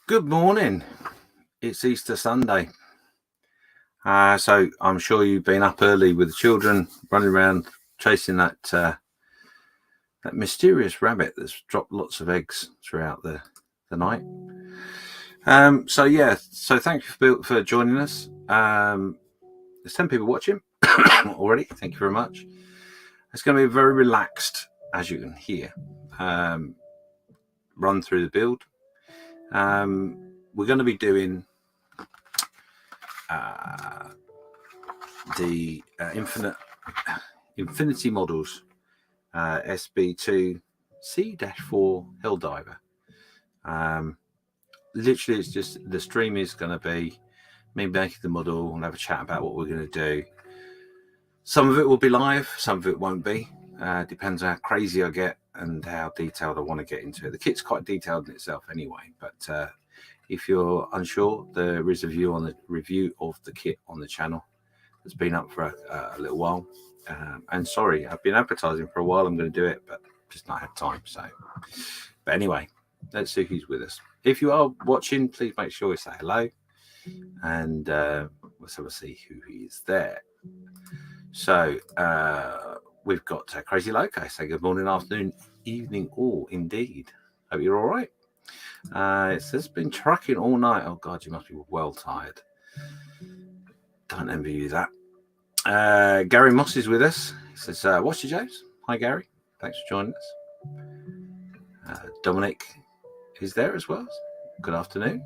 Good morning. It's Easter Sunday. So I'm sure you've been up early with the children running around chasing that that mysterious rabbit that's dropped lots of eggs throughout the night. So thank you for joining us. There's 10 people watching already. Thank you very much. It's going to be very relaxed, as you can hear. Run through the build. We're going to be doing the Infinity Models SB2C-4 Helldiver. Literally, it's just the stream is going to be me making the model and have a chat about what we're going to do. Some of it will be live, some of it won't be. Depends on how crazy I get and how detailed I want to get into it. The kit's quite detailed in itself anyway, but if you're unsure, there is a review of the kit on the channel. It's been up for a little while. And sorry, I've been advertising for a while. I'm going to do it, but just not had time. But anyway, let's see who's with us. If you are watching, please make sure you say hello. And let's have a see who is there. So we've got Crazy Loco. Say good morning, afternoon, evening, all indeed. Hope you're all right. It says been trucking all night. Oh God, you must be well tired. Don't envy you that. Gary Moss is with us. He says, "What's your James?" Hi, Gary. Thanks for joining us. Dominic is there as well. Good afternoon.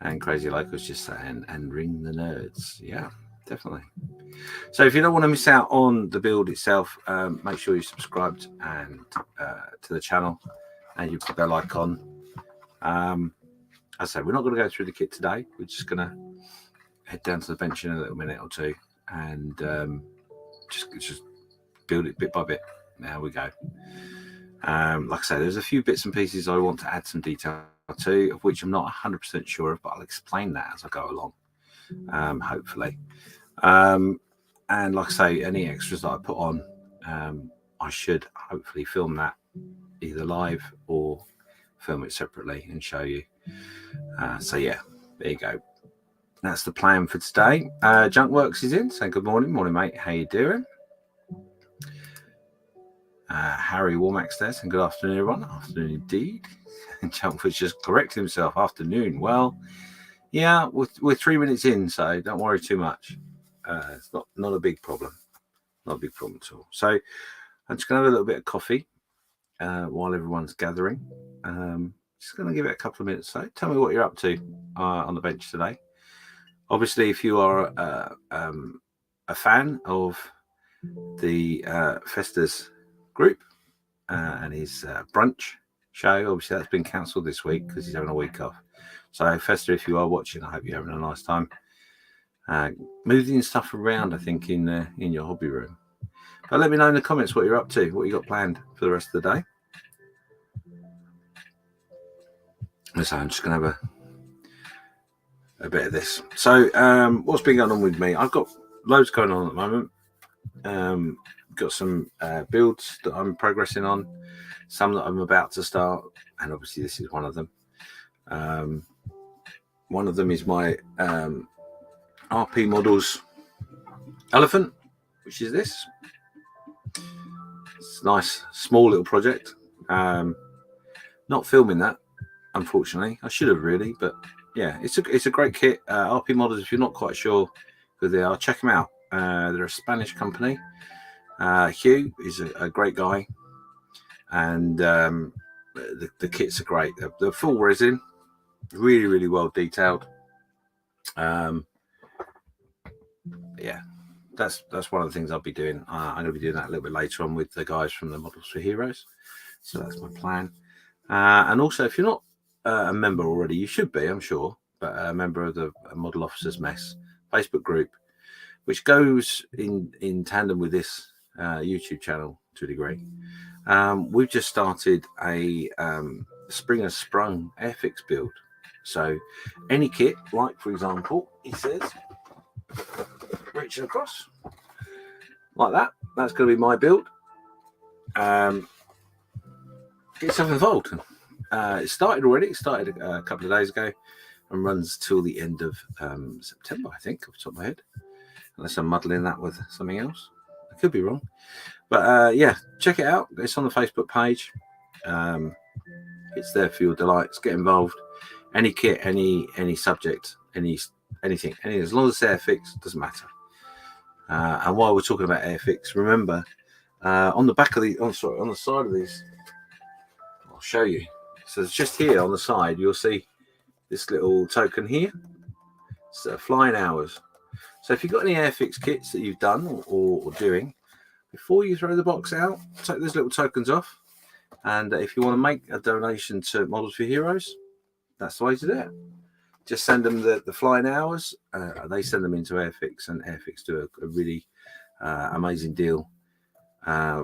And Crazy Loco's just saying, "And ring the nerds." Yeah, definitely. So if you don't want to miss out on the build itself, make sure you're subscribed and to the channel, and you put the bell icon. As I said, we're not going to go through the kit today. We're just going to head down to the bench in a little minute or two and just build it bit by bit. There we go. Like I say, there's a few bits and pieces I want to add some detail to, of which I'm not 100% sure of, but I'll explain that as I go along, hopefully. And like I say, any extras that I put on, I should hopefully film that either live or film it separately and show you. So yeah, there you go. That's the plan for today. Junkworks is in. Say good morning. Morning, mate. How you doing? Harry Warmack's there. Saying good afternoon, everyone. Afternoon indeed. And Junkworks just corrected himself. Afternoon. Well, yeah, we're 3 minutes in, so don't worry too much. It's not a big problem. Not a big problem at all. So I'm just going to have a little bit of coffee while everyone's gathering. Just going to give it a couple of minutes. So tell me what you're up to on the bench today. Obviously, if you are a fan of the Fester's group and his brunch show, obviously that's been cancelled this week because he's having a week off. So Fester, if you are watching, I hope you're having a nice time. Moving stuff around, I think, in your hobby room. But let me know in the comments what you're up to, what you got planned for the rest of the day. So I'm just going to have a bit of this. So what's been going on with me? I've got loads going on at the moment. Got some builds that I'm progressing on, some that I'm about to start, and obviously this is one of them. One of them is my RP Models Elephant, which is this. It's a nice, small little project. Not filming that, unfortunately. I should have really, but yeah, it's a great kit. RP Models, if you're not quite sure who they are, check them out. They're a Spanish company. Hugh is a great guy, and the kits are great. They're full resin, really, really well detailed. Yeah, that's one of the things I'll be doing. I'm going to be doing that a little bit later on with the guys from the Models for Heroes. So that's my plan. And also, if you're not a member already, you should be, I'm sure, but a member of the Model Officers Mess Facebook group, which goes in tandem with this YouTube channel to a degree. We've just started a Springer Sprung Airfix build. So any kit, like for example, he says, reaching across like that, that's going to be my build. Get yourself involved. It started already. It started a couple of days ago and runs till the end of September, I think, off the top of my head. Unless I'm muddling that with something else. I could be wrong. But yeah, check it out. It's on the Facebook page. It's there for your delights. Get involved. Any kit, any subject, anything, as long as it's Airfix, doesn't matter. And while we're talking about Airfix, remember on the back of the on the side of these, I'll show you. So it's just here on the side, you'll see this little token here. It's flying hours. So if you've got any Airfix kits that you've done or doing, before you throw the box out, take those little tokens off. And if you want to make a donation to Models for Heroes, that's the way to do it. Just send them the flying hours. They send them into Airfix, and Airfix do a really amazing deal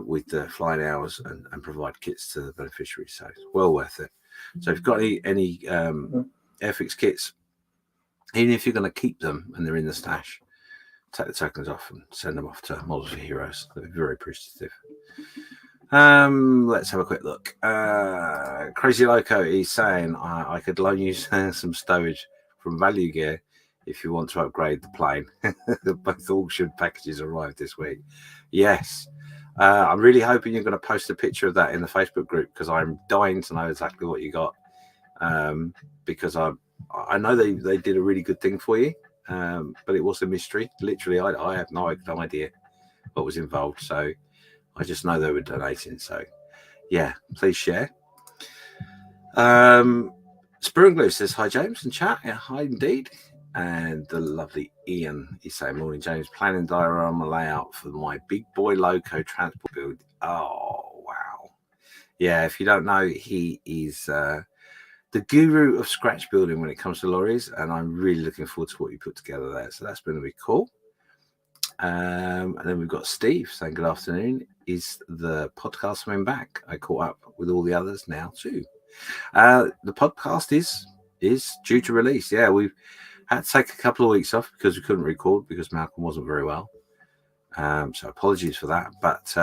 with the flying hours and provide kits to the beneficiaries. So it's well worth it. So if you've got any Airfix kits, even if you're going to keep them and they're in the stash, take the tokens off and send them off to Models for Heroes. They're very appreciative. Let's have a quick look. Crazy Loco is saying I could loan you some stowage from Value Gear if you want to upgrade the plane. Both auction packages arrived this week. Yes. I'm really hoping you're going to post a picture of that in the Facebook group, because I'm dying to know exactly what you got. Because I know they did a really good thing for you, but it was a mystery. Literally, I have no idea what was involved. So I just know they were donating. So yeah, please share. Spur and Glue says hi, James, in chat. Yeah, hi indeed. And the lovely Ian is saying, morning, James. Planning diorama layout for my big boy loco transport build. Oh wow. Yeah, if you don't know, he is the guru of scratch building when it comes to lorries, and I'm really looking forward to what you put together there. So that's going to be cool. And then we've got Steve saying good afternoon. Is the podcast coming back? I caught up with all the others now too. The podcast is due to release. Yeah, we've had to take a couple of weeks off because we couldn't record because Malcolm wasn't very well. So apologies for that. But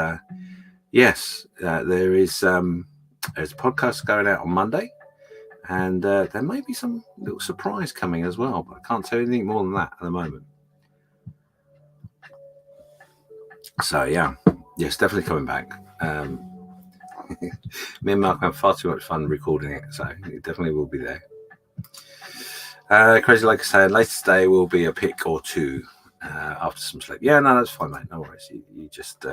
yes, there's a podcast going out on Monday. And there may be some little surprise coming as well, but I can't tell you anything more than that at the moment. So yeah, yes, definitely coming back. Me and Mark have far too much fun recording it, so it definitely will be there. Crazy like I said, later today will be a pick or two after some sleep. Yeah, no, that's fine, mate. No worries. You just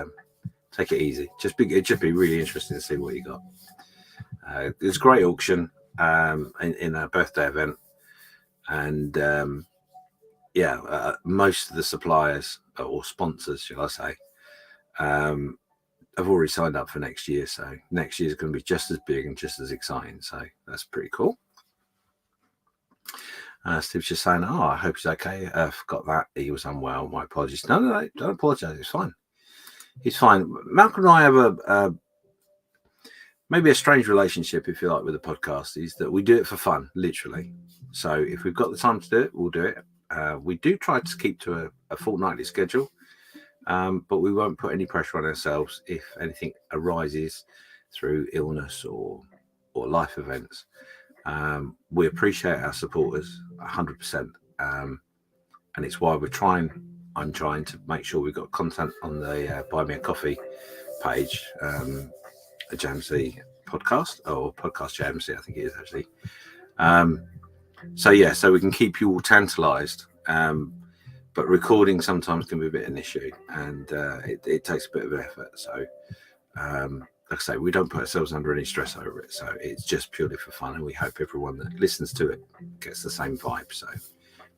take it easy. It'd just be really interesting to see what you got. It's a great auction. In a birthday event, and most of the suppliers or sponsors, shall I say, have already signed up for next year. So next year is going to be just as big and just as exciting. So that's pretty cool. Steve's just saying, "Oh, I hope he's okay." Forgot that he was unwell. My apologies. No, don't apologize. It's fine. He's fine. Malcolm and I have maybe a strange relationship, if you like, with the podcast, is that we do it for fun, literally. So if we've got the time to do it, we'll do it. We do try to keep to a fortnightly schedule, but we won't put any pressure on ourselves if anything arises through illness or life events. We appreciate our supporters 100%, and it's why I'm trying to make sure we've got content on the Buy Me a Coffee page. The JMC podcast, or podcast JMC, I think it is actually. So we can keep you all tantalized, but recording sometimes can be a bit of an issue, and it takes a bit of effort. So like I say, we don't put ourselves under any stress over it, so it's just purely for fun, and we hope everyone that listens to it gets the same vibe. So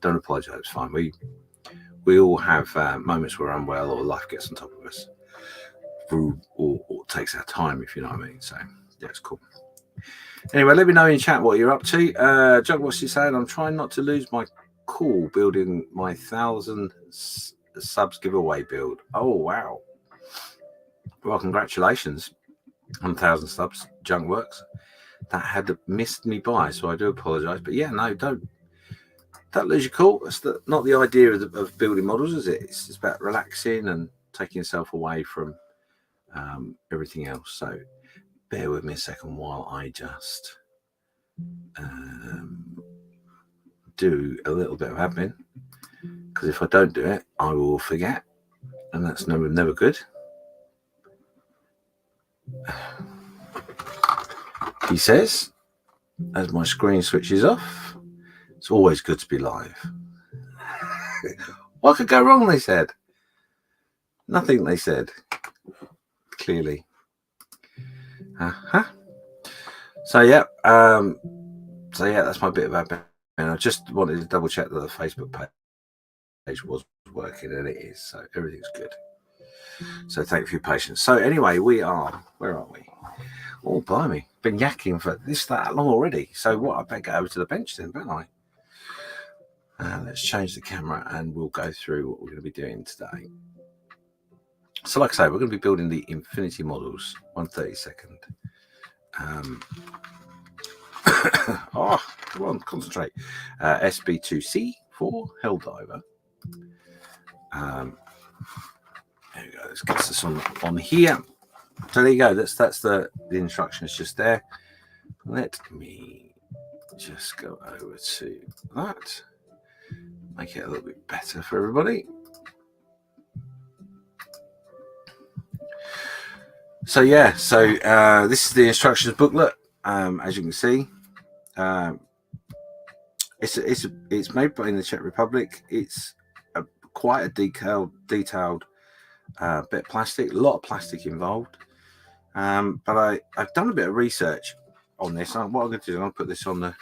don't apologize, it's fine. We all have moments where we're unwell or life gets on top of us, or takes our time, if you know what I mean. So yeah, it's cool. Anyway, let me know in chat what you're up to. Jug, what's he saying? I'm trying not to lose my cool building my 1,000 subs giveaway build. Oh wow, well, congratulations on 1,000 subs, Junkworks. That had missed me by, so I do apologize. But yeah, no, don't lose your cool. That's not the idea of building models, is it? It's about relaxing and taking yourself away from everything else. So bear with me a second while I just do a little bit of admin, because if I don't do it, I will forget, and that's never good. He says, as my screen switches off, it's always good to be live. What could go wrong, they said. Nothing, they said. Clearly. So yeah, that's my bit of admin. And I just wanted to double check that the Facebook page was working, and it is. So everything's good. So thank you for your patience. So anyway, where are we? Oh, blimey. Been yakking for that long already. So what, I better go over to the bench then, don't I? Let's change the camera and we'll go through what we're going to be doing today. So like I say, we're going to be building the Infinity models. 1/32. Oh, come on, concentrate. SB2C-4 Helldiver. There we go. Let's get this on here. So there you go. That's the instructions just there. Let me just go over to that. Make it a little bit better for everybody. So yeah, this is the instructions booklet. As you can see, it's made in the Czech Republic. It's quite a detailed bit of plastic, a lot of plastic involved. But I've done a bit of research on this. What I'm going to do, I'll put this on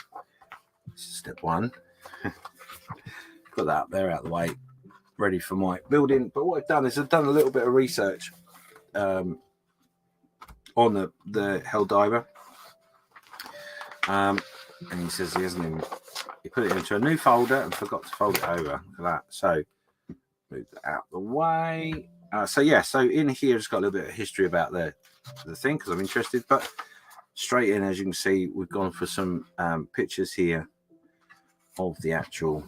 step one. Put that up there out of the way, ready for my building. But what I've done is I've done a little bit of research on the Helldiver. And he says he hasn't even, he put it into a new folder and forgot to fold it over. Look at that. So move that out the way. So in here it's got a little bit of history about the thing, because I'm interested. But straight in, as you can see, we've gone for some pictures here of the actual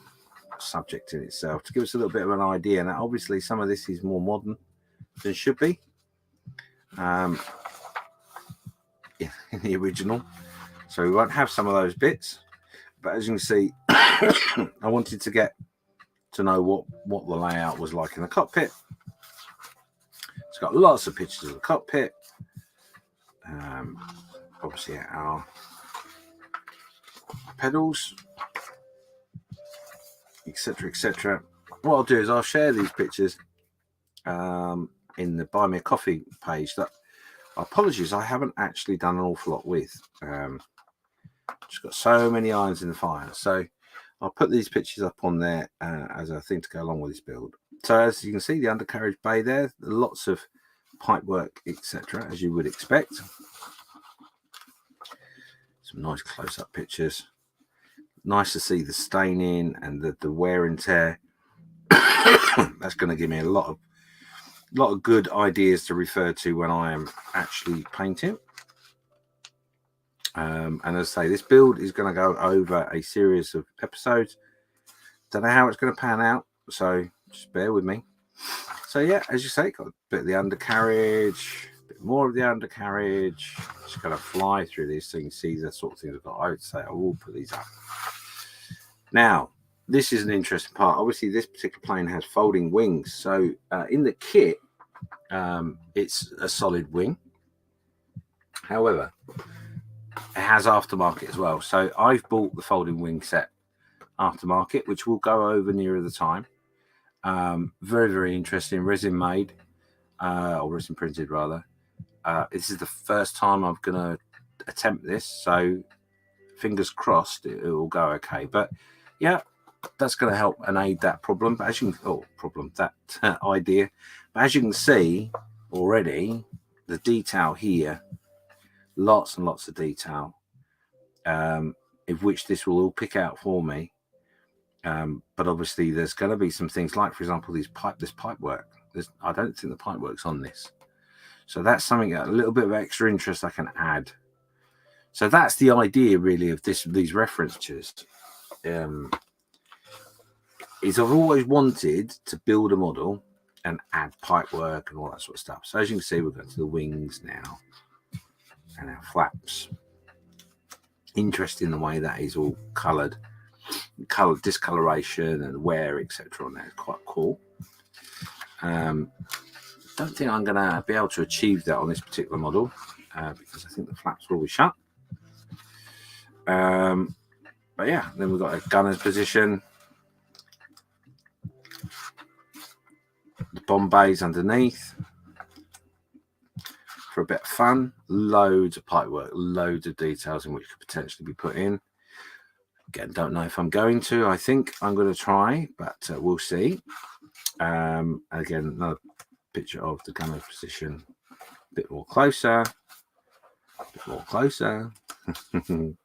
subject in itself to give us a little bit of an idea. Now obviously some of this is more modern than it should be in the original, so we won't have some of those bits. But as you can see, I wanted to get to know what the layout was like in the cockpit. It's got lots of pictures of the cockpit, obviously our pedals, etc. What I'll do is I'll share these pictures in the Buy Me a Coffee page that, apologies, I haven't actually done an awful lot with. Just got so many irons in the fire. So I'll put these pictures up on there as a thing to go along with this build. So as you can see, the undercarriage bay there, lots of pipe work, etc., as you would expect. Some nice close-up pictures. Nice to see the staining and the wear and tear. That's going to give me a lot of good ideas to refer to when I am actually painting. And as I say, this build is going to go over a series of episodes. Don't know how it's going to pan out, so just bear with me. So yeah, as you say, got a bit of the undercarriage, a bit more of the undercarriage. Just going to fly through these so you can see the sort of things I've got. I would say I will put these up. Now, this is an interesting part. Obviously, this particular plane has folding wings. So in the kit, it's a solid wing. However, it has aftermarket as well. So I've bought the folding wing set aftermarket, which we'll go over nearer the time. Very, very interesting. Resin made, or resin printed rather. This is the first time I'm going to attempt this. So fingers crossed it will go okay. But yeah, that's going to help and aid that problem. But as you can, that idea. But as you can see already, the detail here, lots and lots of detail, of which this will all pick out for me. But obviously, there's going to be some things like, for example, this pipe work. I don't think the pipe work's on this, so that's something, a little bit of extra interest I can add. So that's the idea, really, of these references. Is I've always wanted to build a model and add pipe work and all that sort of stuff. So as you can see, we're going to the wings now and our flaps. Interesting the way that is all coloured, discoloration and wear, etc. on there. It's quite cool. Don't think I'm going to be able to achieve that on this particular model because I think the flaps will be shut. But yeah, then we've got a gunner's position, the bomb bays underneath for a bit of fun. Loads of pipework, loads of details in which could potentially be put in. Again, don't know if I'm going to. I think I'm going to try, but we'll see. Again, another picture of the gunner's position, a bit more closer, and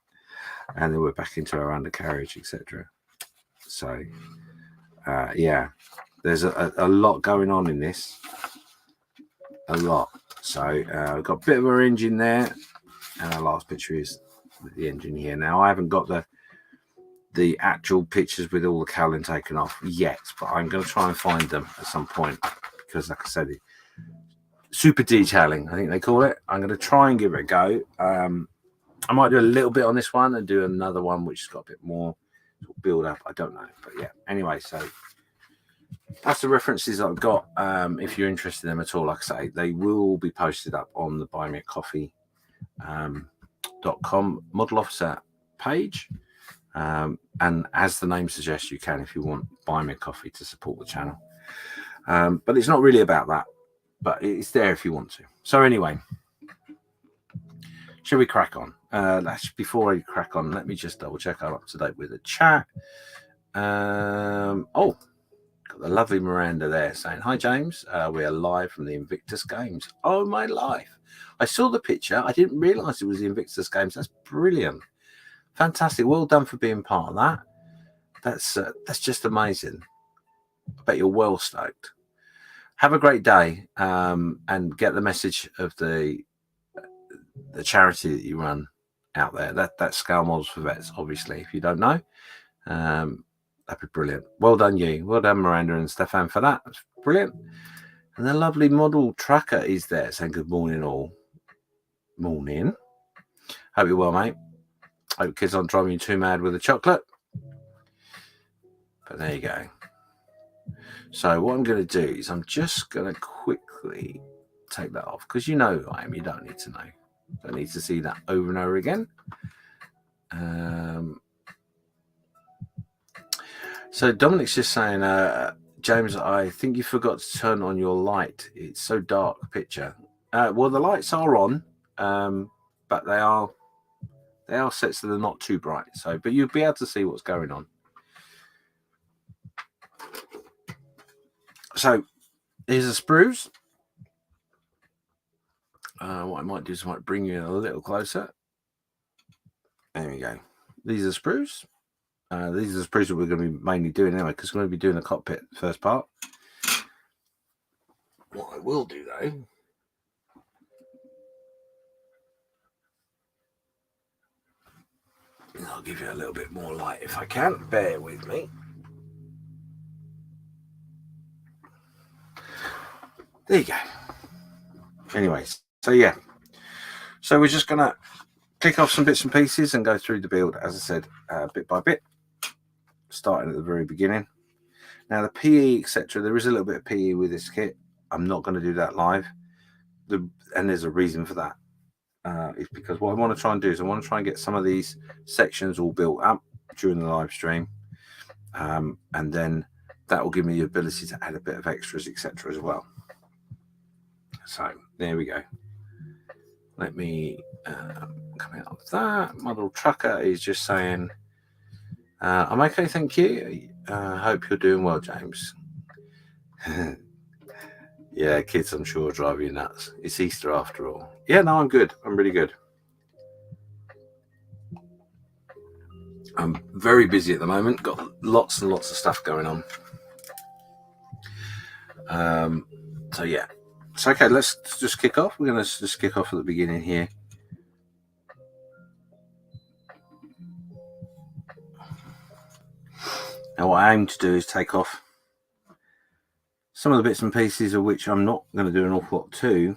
then we're back into our undercarriage, etc. So yeah, there's a lot going on in this, a lot. So we've got a bit of our engine there, and our last picture is the engine here. Now I haven't got the actual pictures with all the cowling taken off yet, but I'm going to try and find them at some point because, like I said, super detailing, I think they call it. I'm going to try and give it a go. I might do a little bit on this one and do another one which has got a bit more build up. I don't know, but yeah. Anyway, so that's the references I've got. If you're interested in them at all, like I say, they will be posted up on the buymeacoffee.com model officer page. And as the name suggests, you can if you want buy me a coffee to support the channel. But it's not really about that, but it's there if you want to. So anyway, shall we crack on? Before I crack on, let me just double check I'm up to date with the chat. Oh, got the lovely Miranda there saying, hi James, we are live from the Invictus Games. Oh my life, I saw the picture, I didn't realize it was the Invictus Games. That's brilliant, fantastic, well done for being part of that. That's just amazing. I bet you're well stoked. Have a great day, and get the message of the charity that you run out there. That's Scale Models for Vets, obviously. If you don't know, that'd be brilliant. Well done, you. Well done, Miranda and Stefan, for that. That's brilliant. And the lovely model tracker is there saying good morning all. Morning. Hope you're well, mate. Hope kids aren't driving you too mad with the chocolate. But there you go. So what I'm going to do is I'm just going to quickly take that off because you know who I am. You don't need to know. Don't need to see that over and over again. So Dominic's just saying, James, I think you forgot to turn on your light. It's so dark picture. Well, the lights are on, but they are set so they're not too bright. So, but you'll be able to see what's going on. So here's the sprues. What I might do is I might bring you in a little closer. There we go. These are sprues. These are the sprues that we're going to be mainly doing anyway, because we're going to be doing the cockpit first part. What I will do though, I'll give you a little bit more light if I can. Bear with me. There you go. Anyways, so yeah. So we're just going to click off some bits and pieces and go through the build, as I said, bit by bit, starting at the very beginning. Now the PE, etc. There is a little bit of PE with this kit. I'm not going to do that live. And there's a reason for that. It's because what I want to try and do is I want to try and get some of these sections all built up during the live stream. And then that will give me the ability to add a bit of extras, etc. as well. So there we go. Let me come out of that. Model Trucker is just saying, I'm okay, thank you. Hope you're doing well, James. Yeah, kids, I'm sure, drive you nuts. It's Easter after all. Yeah, no, I'm good. I'm really good. I'm very busy at the moment. Got lots and lots of stuff going on. So yeah. So okay, let's just kick off. We're going to just kick off at the beginning here. Now what I aim to do is take off some of the bits and pieces of which I'm not going to do an awful lot to.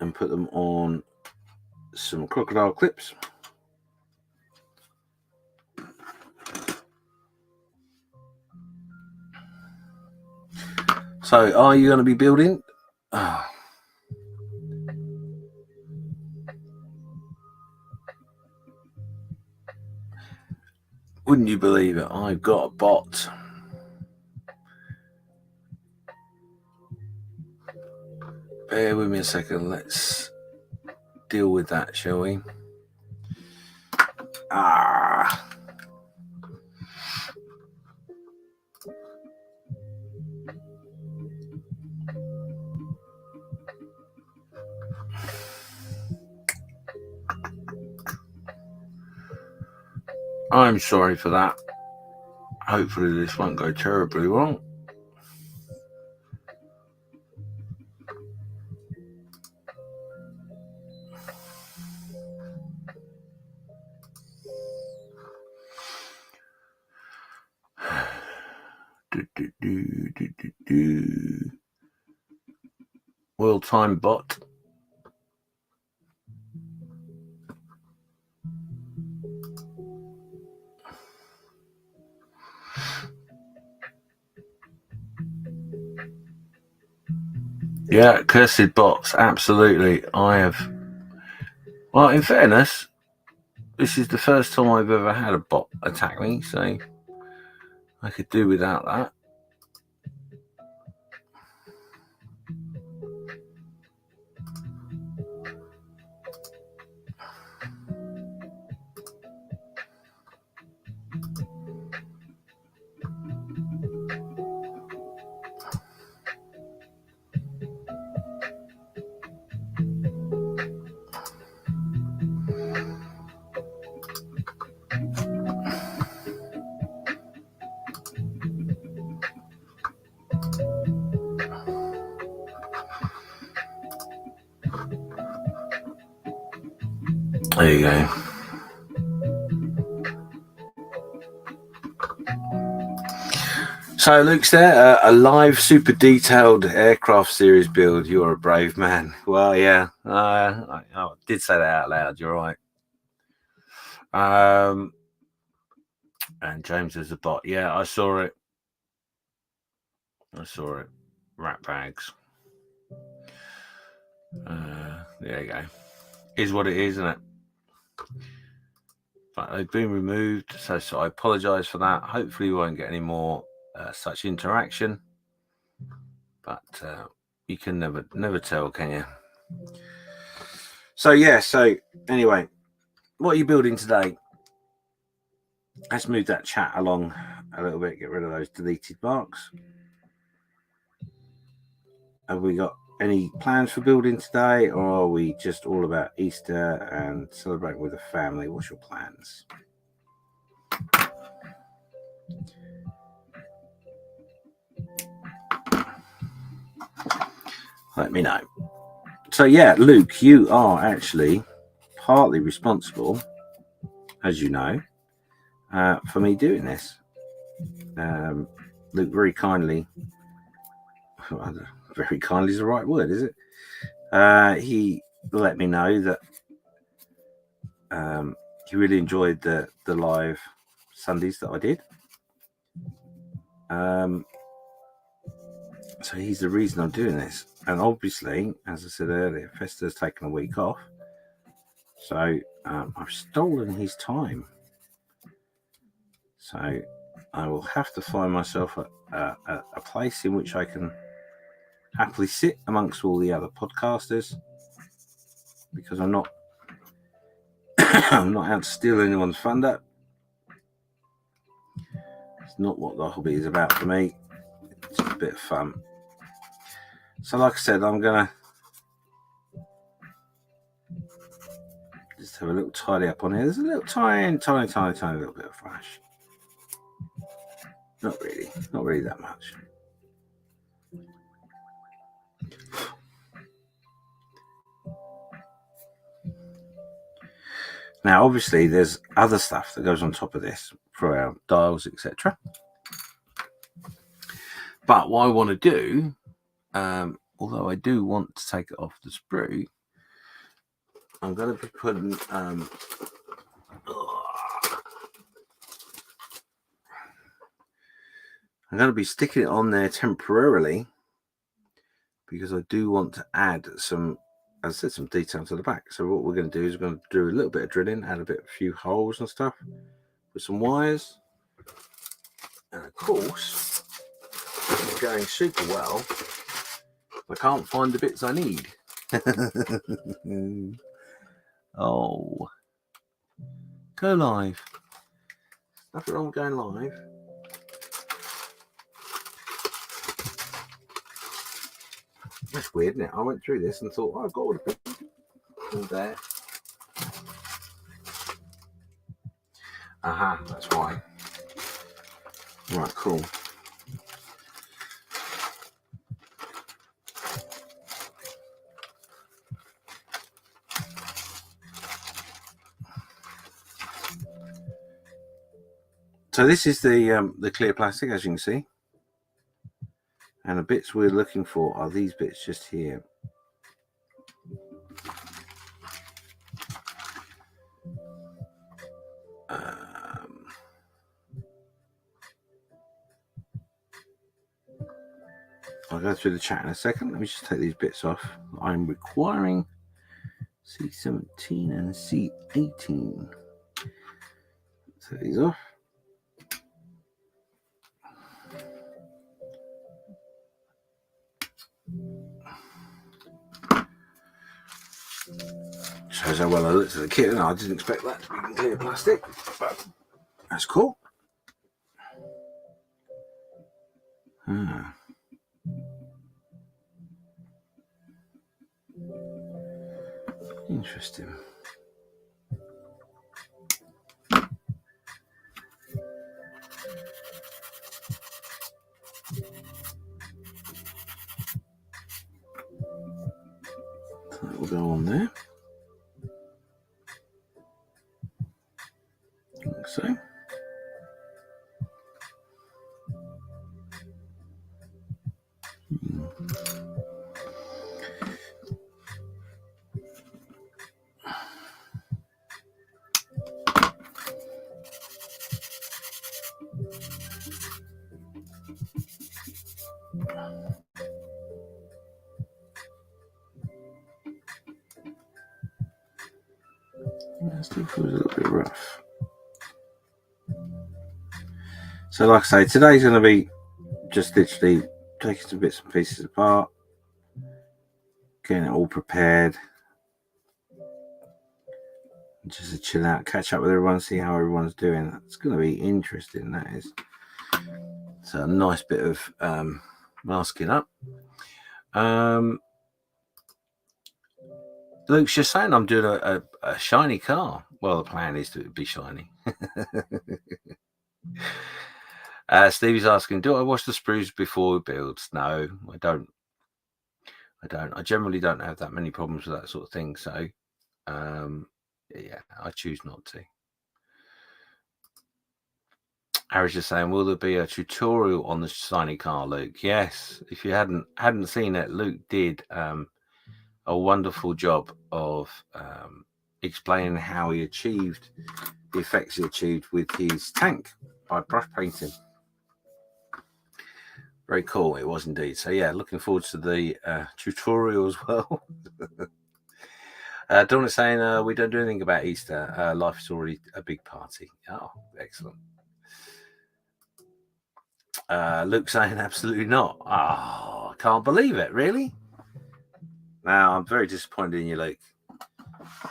and put them on some crocodile clips. So are you going to be building? Oh. Wouldn't you believe it? I've got a bot. Bear with me a second. Let's deal with that, shall we? I'm sorry for that. Hopefully this won't go terribly wrong. World time bot. Yeah, cursed bots, absolutely. I have. Well, in fairness, this is the first time I've ever had a bot attack me, so I could do without that. There you go. So Luke's there, a live super detailed aircraft series build. You're a brave man. Well, yeah, I did say that out loud. You're right. And James is a bot. Yeah, I saw it. Rat bags. There you go. Is what it is, isn't it? But they've been removed, so I apologise for that. Hopefully, we won't get any more such interaction. But you can never tell, can you? So yeah. So anyway, what are you building today? Let's move that chat along a little bit. Get rid of those deleted marks. Have we got any plans for building today, or are we just all about Easter and celebrating with the family? What's your plans? Let me know. So yeah, Luke, you are actually partly responsible, as you know, for me doing this. Luke very kindly is the right word, is it? He let me know that he really enjoyed the live Sundays that I did. So he's the reason I'm doing this. And obviously, as I said earlier, Festa's taken a week off. So I've stolen his time. So I will have to find myself a place in which I can happily sit amongst all the other podcasters, because I'm not out to steal anyone's thunder. It's not what the hobby is about for me. It's a bit of fun. So like I said, I'm gonna just have a little tidy up on here. There's a little tiny little bit of flash. Not really that much. Now, obviously, there's other stuff that goes on top of this for our dials, etc. But what I want to do, although I do want to take it off the sprue, I'm going to be putting I'm going to be sticking it on there temporarily because I do want to add some, as I said, some detail to the back. So what we're going to do is we're going to do a little bit of drilling, add a few holes and stuff with some wires, and of course it's going super well. I can't find the bits I need. Oh, go live. Nothing wrong with going live. That's weird, isn't it? I went through this and thought, oh, I've got all the bits all there. Aha, that's why. Right, cool. So this is the clear plastic, as you can see, and the bits we're looking for are these bits just here. I'll go through the chat in a second. Let me just take these bits off. I'm requiring C17 and C18. Take these off. Shows how well I looked at the kit, and I didn't expect that to be in clear plastic, but that's cool. Interesting. That will go on there. Like so. That still feels a little bit rough. So like I say, today's going to be just literally taking some bits and pieces apart, getting it all prepared, just to chill out, catch up with everyone, see how everyone's doing. It's going to be interesting, that is. So a nice bit of masking up. Luke's just saying I'm doing a shiny car. Well, the plan is to be shiny. Stevie's asking, do I wash the sprues before it builds? No, I don't. I generally don't have that many problems with that sort of thing. So, yeah, I choose not to. Harry's just saying, will there be a tutorial on the shiny car, Luke? Yes. If you hadn't seen it, Luke did a wonderful job of explaining how he achieved the effects he achieved with his tank by brush painting. Very cool, it was indeed. So yeah, looking forward to the tutorial as well. Dawn is saying we don't do anything about Easter. Life is already a big party. Oh, excellent. Luke saying absolutely not. Oh, I can't believe it. Really? Now I'm very disappointed in you, Luke.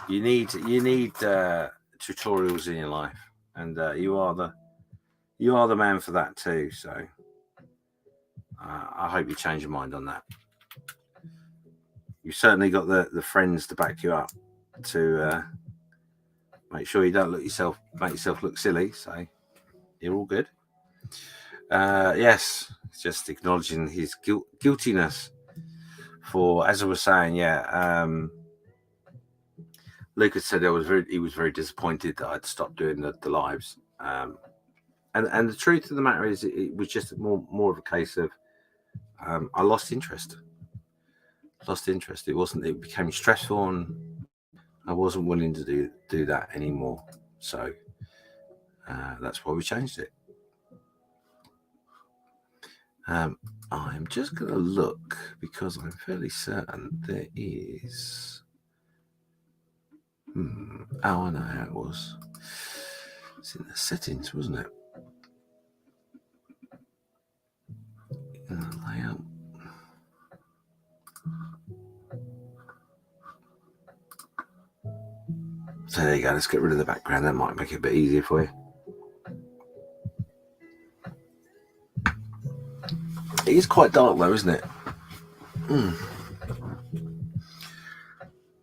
You need tutorials in your life, and you are the man for that too. So I hope you change your mind on that. You've certainly got the friends to back you up to make sure you don't make yourself look silly. So you're all good. Yes, just acknowledging his guiltiness for, as I was saying, yeah. Lucas said he was very disappointed that I'd stopped doing the lives. And the truth of the matter is, it was just more of a case of I lost interest. It became stressful, and I wasn't willing to do that anymore. So that's why we changed it. I'm just going to look because I'm fairly certain there is. Oh, I know how it was. It's in the settings, wasn't it? In the layout. So there you go. Let's get rid of the background. That might make it a bit easier for you. It is quite dark though, isn't it?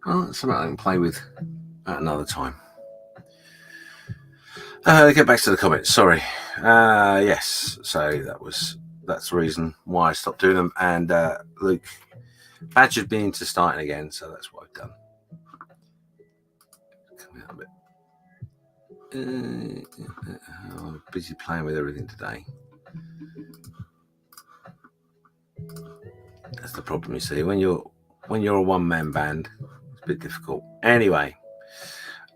Oh, that's something I can play with at another time. Get back to the comments. Sorry. Yes. So that's the reason why I stopped doing them. And Luke badgered me into starting again, so that's what I've done. Come out a bit. I'm busy playing with everything today. That's the problem, you see. When you're a one-man band, it's a bit difficult. Anyway,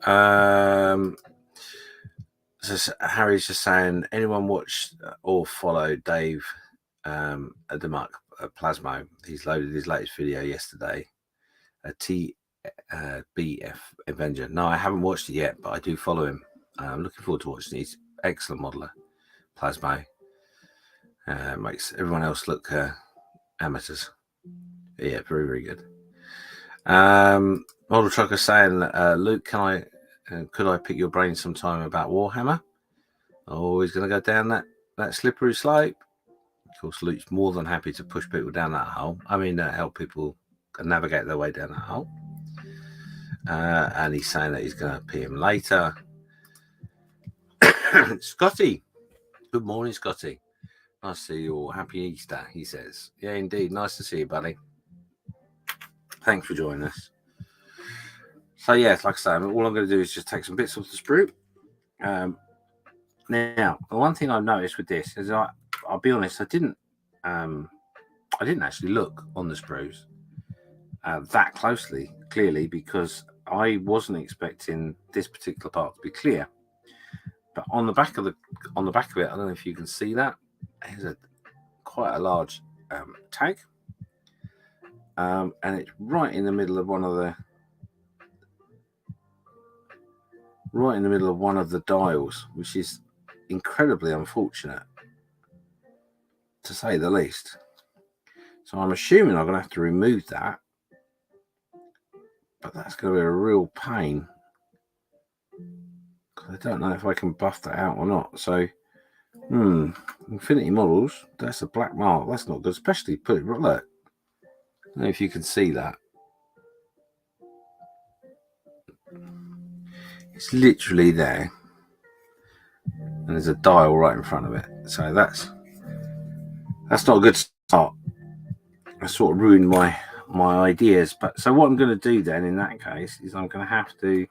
so Harry's just saying, anyone watch or follow Dave at the Mark Plasmo? He's loaded his latest video yesterday. A TBF Avenger. No, I haven't watched it yet, but I do follow him. I'm looking forward to watching it. He's excellent modeler, Plasmo. Makes everyone else look amateurs. Yeah, very, very good. Model Trucker saying, Luke, could I pick your brain sometime about Warhammer? Always going to go down that slippery slope. Of course, Luke's more than happy to push people down that hole. I mean, help people navigate their way down that hole. And he's saying that he's going to PM later. Scotty, good morning, Scotty. Nice to see you all. Happy Easter, he says. Yeah, indeed. Nice to see you, buddy. Thanks for joining us. So, yeah, like I say, all I'm going to do is just take some bits off the sprue. Now, the one thing I've noticed with this is I'll be honest, I didn't actually look on the sprues that clearly, because I wasn't expecting this particular part to be clear. But on the back of it, I don't know if you can see that. There's quite a large tag, and it's right in the middle of one of the dials, which is incredibly unfortunate, to say the least. So I'm assuming I'm going to have to remove that, but that's going to be a real pain, because I don't know if I can buff that out or not. So, Infinity Models, that's a black mark. That's not good, especially put it, look. I don't know if you can see that. It's literally there, and there's a dial right in front of it. So that's not a good start. I sort of ruined my ideas. But so what I'm going to do then in that case is I'm going to have to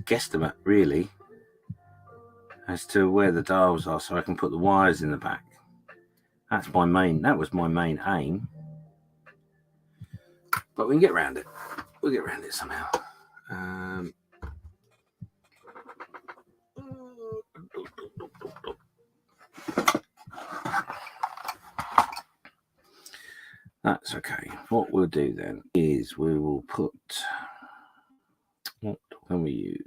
guesstimate really as to where the dials are, so I can put the wires in the back. That was my main aim. But we can get around it. We'll get around it somehow. That's okay. What we'll do then is we will put, what can we use?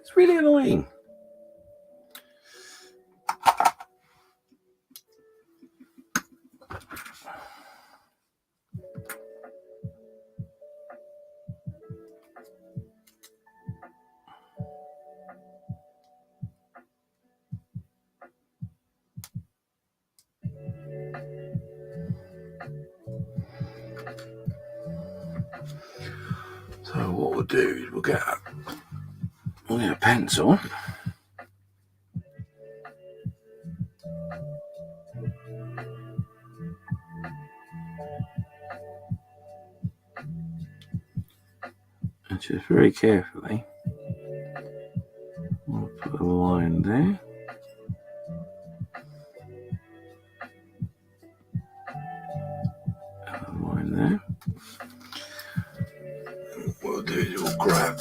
It's really annoying. So what we'll do is we'll get a pencil. And just very carefully Put a line there. A line there. What we'll do is we'll grab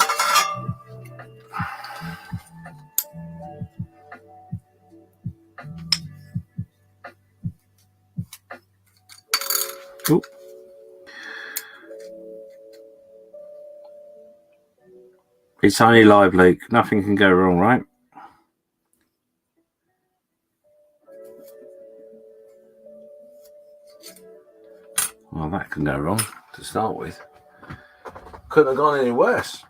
It's only live, Luke. Nothing can go wrong, right? Well, that can go wrong to start with. Couldn't have gone any worse.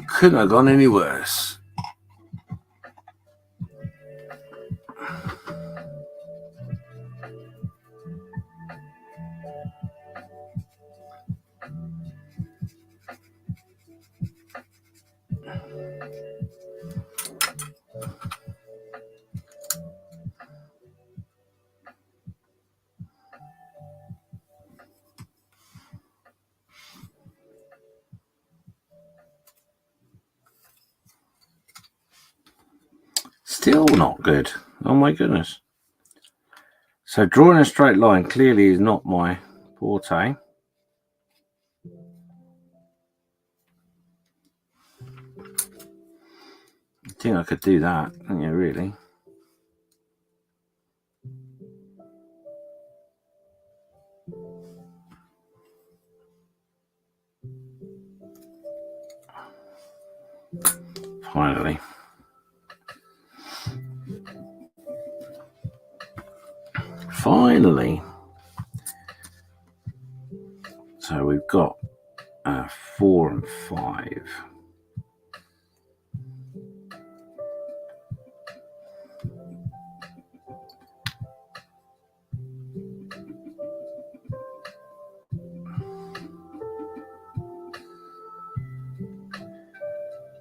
Couldn't have gone any worse. Still not good. Oh my goodness. So drawing a straight line clearly is not my forte. I think I could do that, don't you, really? Finally. Finally. So we've got 4 and 5.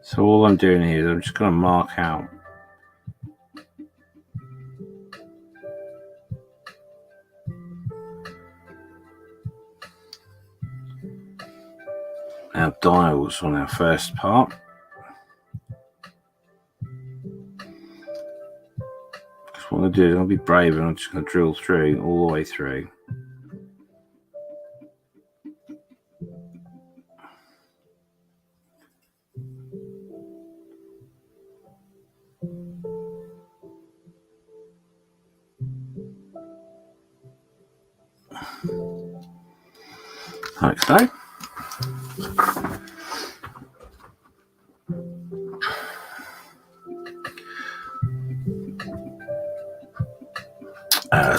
So all I'm doing here is I'm just going to mark out our dials on our first part. Because what I'm going to do is I'll be brave and I'm just going to drill through all the way through. Like so.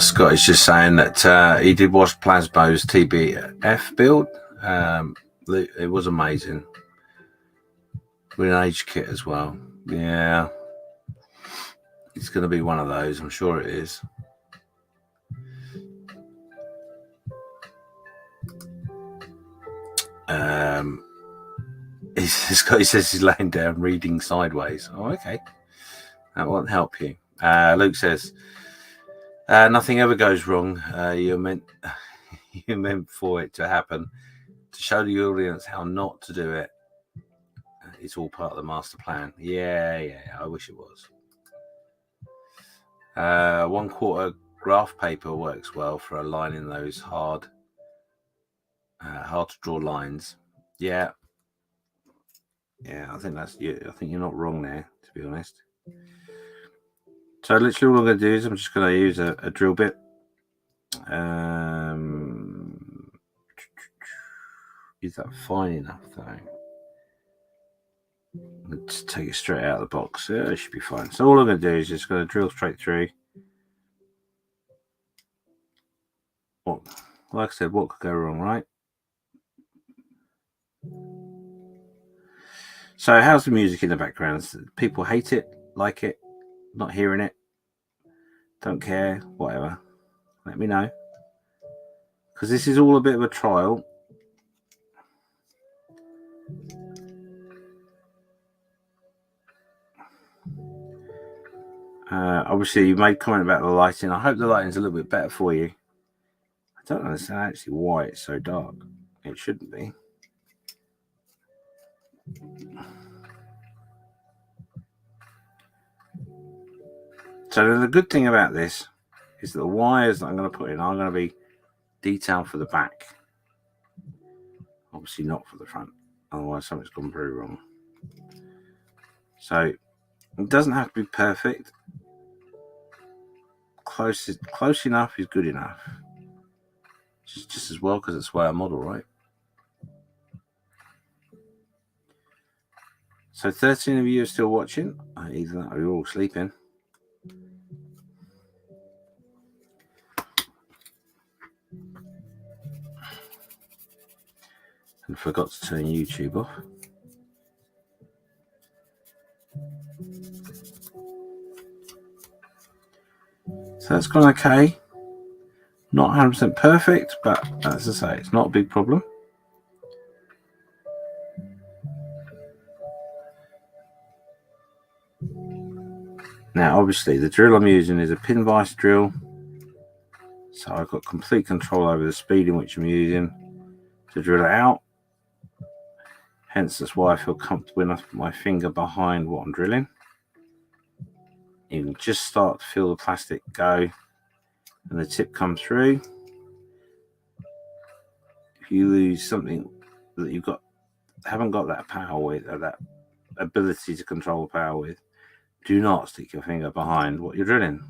Scott is just saying that he did watch Plasmo's TBF build. It was amazing. With an age kit as well. Yeah. It's going to be one of those. I'm sure it is. He says he's laying down reading sideways. Oh, okay. That won't help you. Luke says, nothing ever goes wrong. You're meant for it to happen to show the audience how not to do it. It's all part of the master plan. Yeah. I wish it was. 1/4 graph paper works well for aligning those hard to draw lines. Yeah. I think I think you're not wrong there, to be honest. So literally all I'm going to do is I'm just going to use a drill bit. Is that fine enough though? Let's take it straight out of the box. Yeah, it should be fine. So all I'm going to do is just going to drill straight through. Like I said, what could go wrong, right? So how's the music in the background? People hate it, like it, not hearing it, don't care, whatever. Let me know. Because this is all a bit of a trial. Obviously, you made a comment about the lighting. I hope the lighting's a little bit better for you. I don't understand actually why it's so dark. It shouldn't be. So the good thing about this is that the wires that I'm going to put in are going to be detailed for the back. Obviously not for the front. Otherwise something's gone very wrong. So it doesn't have to be perfect. Close enough is good enough. Just as well because it's wire model, right? So 13 of you are still watching. Either that or you're all sleeping. And forgot to turn YouTube off. So that's gone okay. Not 100% perfect, but as I say, it's not a big problem. Now, obviously, the drill I'm using is a pin vise drill. So I've got complete control over the speed in which I'm using to drill it out. Hence, that's why I feel comfortable enough to put my finger behind what I'm drilling. You can just start to feel the plastic go and the tip come through. If you lose something that haven't got that power with, or that ability to control the power with, do not stick your finger behind what you're drilling.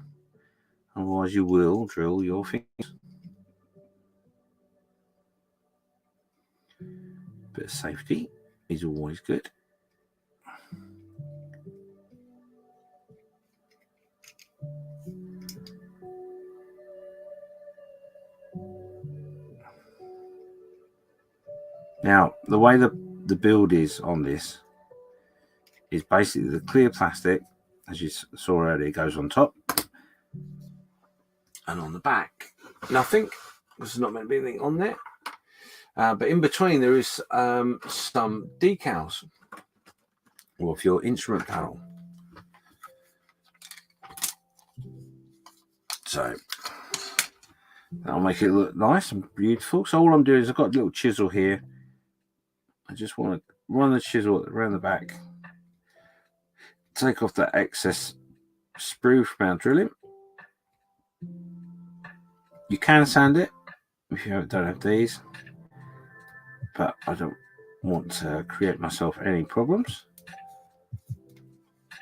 Otherwise, you will drill your fingers. Bit of safety is always good. Now, the way the build is on this is basically the clear plastic, as you saw earlier, goes on top, and on the back, nothing. There's not meant to be anything on there. But in between, there is some decals of your instrument panel. So that'll make it look nice and beautiful. So all I'm doing is I've got a little chisel here. I just want to run the chisel around the back, take off that excess sprue from our drilling. You can sand it if you don't have these, but I don't want to create myself any problems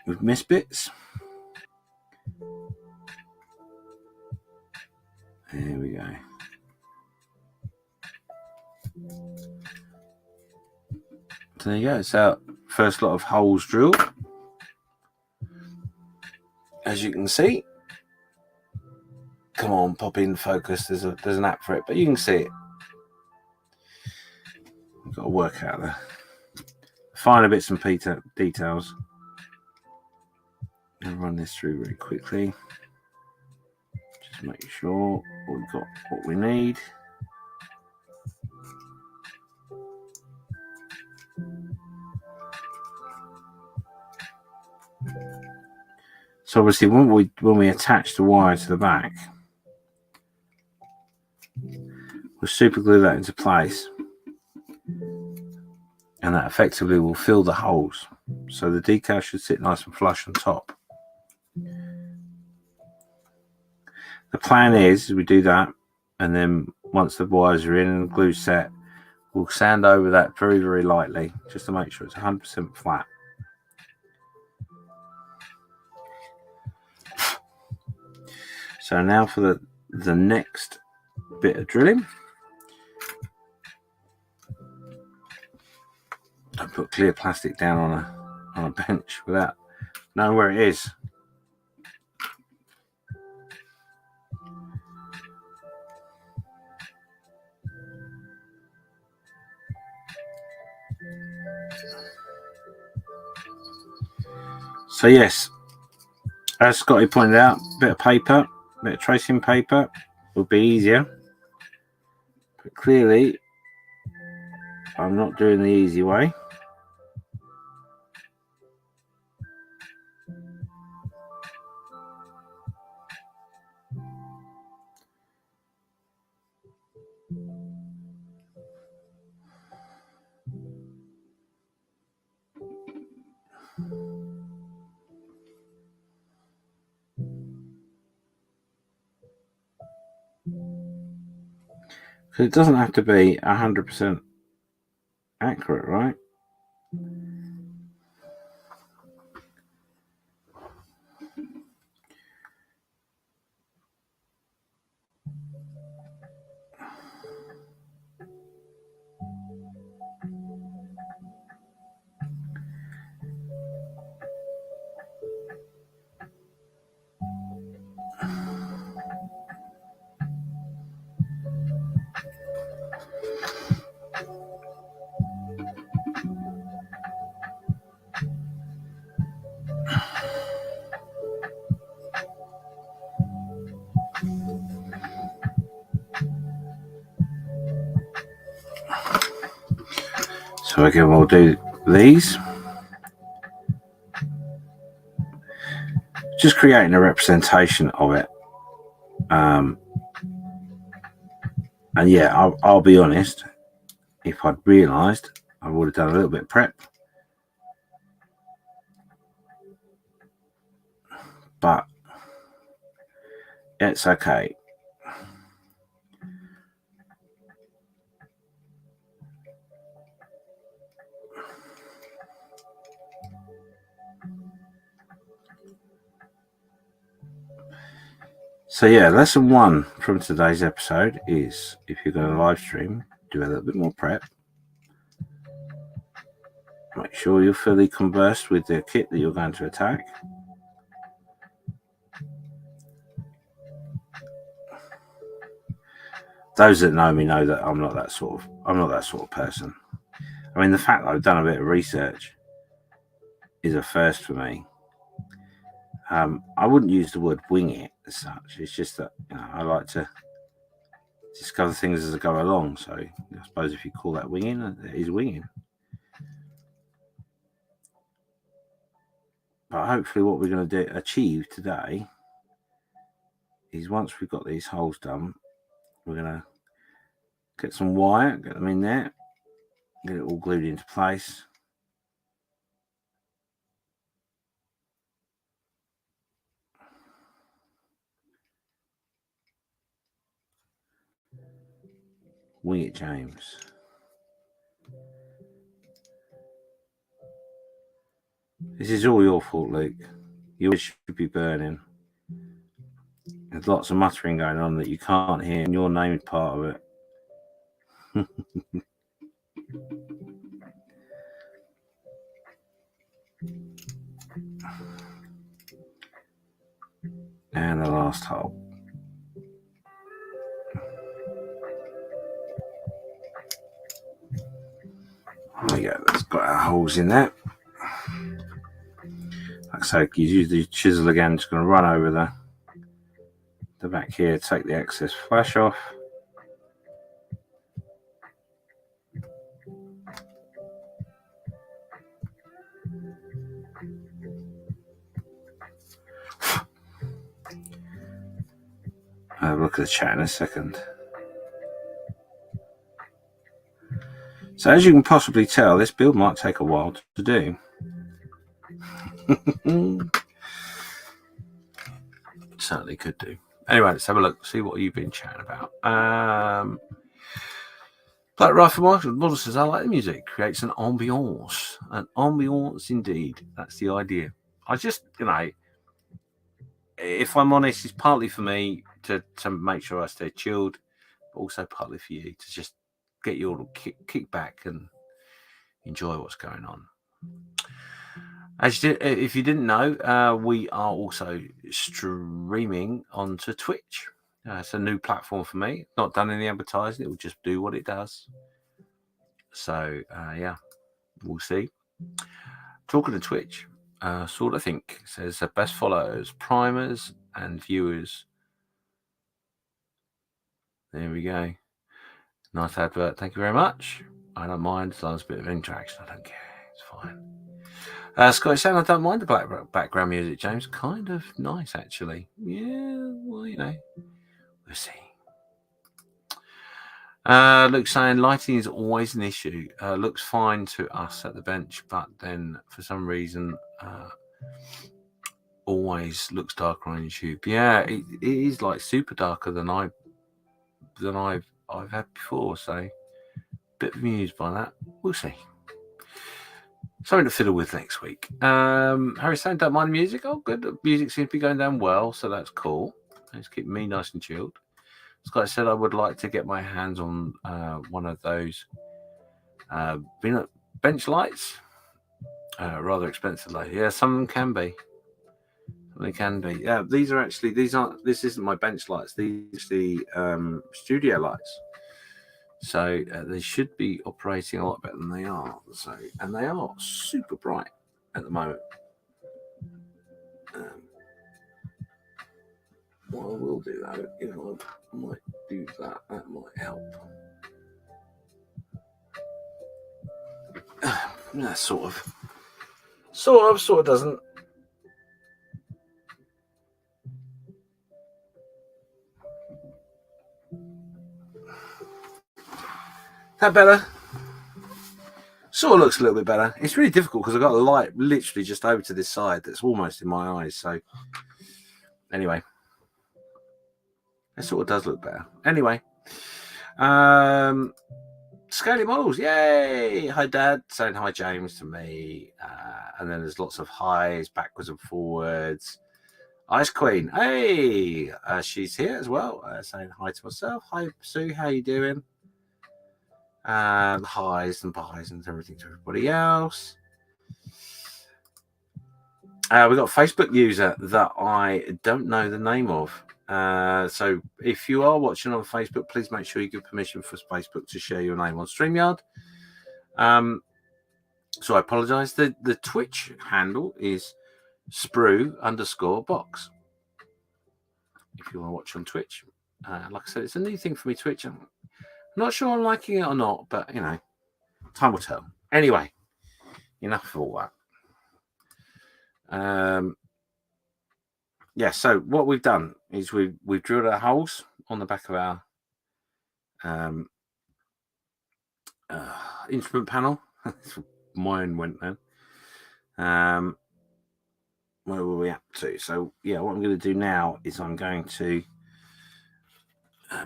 with misbits. There we go. So there you go. It's our first lot of holes drilled. As you can see, come on, pop in focus. There's an app for it, but you can see it. We've got to work out the finer bits and details. I'll run this through very quickly. Just make sure we've got what we need. So obviously when we attach the wire to the back, we'll super glue that into place, and that effectively will fill the holes. So the decal should sit nice and flush on top. The plan is we do that, and then once the wires are in and glue set, we'll sand over that very, very lightly just to make sure it's 100% flat. So now for the next bit of drilling. Don't put clear plastic down on a bench without knowing where it is. So yes, as Scotty pointed out, a bit of paper, a bit of tracing paper would be easier. But clearly, I'm not doing the easy way. Because it doesn't have to be 100% accurate, right? So again, we'll do these. Just creating a representation of it. And yeah, I'll be honest, if I'd realised, I would have done a little bit of prep. But it's okay. So yeah, lesson 1 from today's episode is, if you're going to live stream, do a little bit more prep. Make sure you're fully conversed with the kit that you're going to attack. Those that know me know that I'm not that sort of person. I mean, the fact that I've done a bit of research is a first for me. I wouldn't use the word wing it as such. It's just that, you know, I like to discover things as I go along. So I suppose if you call that winging, it is winging. But hopefully what we're going to achieve today is, once we've got these holes done, we're going to get some wire, get them in there, get it all glued into place. Wing it, James. This is all your fault, Luke. You should be burning. There's lots of muttering going on that you can't hear, and your name is part of it. And the last hole. There we go, that's got our holes in there. Like I say, you use the chisel again, just going to run over the back here, take the excess flash off. I'll have a look at the chat in a second. So as you can possibly tell, this build might take a while to do. Certainly could do. Anyway, let's have a look, see what you've been chatting about. Black Rifle Model says, I like the music. Creates an ambiance. An ambiance indeed. That's the idea. I just, you know, if I'm honest, it's partly for me to make sure I stay chilled, but also partly for you to just get you all to kick back and enjoy what's going on. If you didn't know, we are also streaming onto Twitch. It's a new platform for me. Not done any advertising. It will just do what it does. So, yeah, we'll see. Talking to Twitch, sort of think says the best followers, primers, and viewers. There we go. Nice advert. Thank you very much. I don't mind as long as a bit of interaction. I don't care. It's fine. Scottish Sound, I don't mind the background music, James. Kind of nice, actually. Yeah, well, you know, we'll see. Luke saying lighting is always an issue. Looks fine to us at the bench, but then for some reason, always looks darker on YouTube. Yeah, it is like super darker than I than I've had before. So a bit amused by that. We'll see. Something to fiddle with next week. Harry's saying don't mind the music. Oh, good. The music seems to be going down well, so that's cool. It's keeping me nice and chilled. Scott said I would like to get my hands on one of those bench lights. Rather expensive though. Yeah, some of them can be. They can be. Yeah, these aren't. This isn't my bench lights. These are the studio lights. So they should be operating a lot better than they are. So, and they are super bright at the moment. What I will do though, I might do that. That might help. That sort of doesn't. That better? Sort of looks a little bit better. It's really difficult because I've got a light literally just over to this side that's almost in my eyes. So anyway, it sort of does look better. Anyway, Scaly models, yay! Hi, Dad. Saying hi, James, to me. And then there's lots of highs, backwards and forwards. Ice Queen, hey! She's here as well, saying hi to myself. Hi, Sue, how you doing? Highs and buys and everything to everybody else. We've got a Facebook user that I don't know the name of. So if you are watching on Facebook, please make sure you give permission for Facebook to share your name on Streamyard. So I apologize. The Twitch handle is sprue_box. If you want to watch on Twitch. Like I said, it's a new thing for me, Twitch. I'm not sure I'm liking it or not, but, time will tell. Anyway, enough of all that. Yeah, so what we've done is we've drilled our holes on the back of our instrument panel. Mine went then. Where were we up to? So, yeah, what I'm going to do now is I'm going to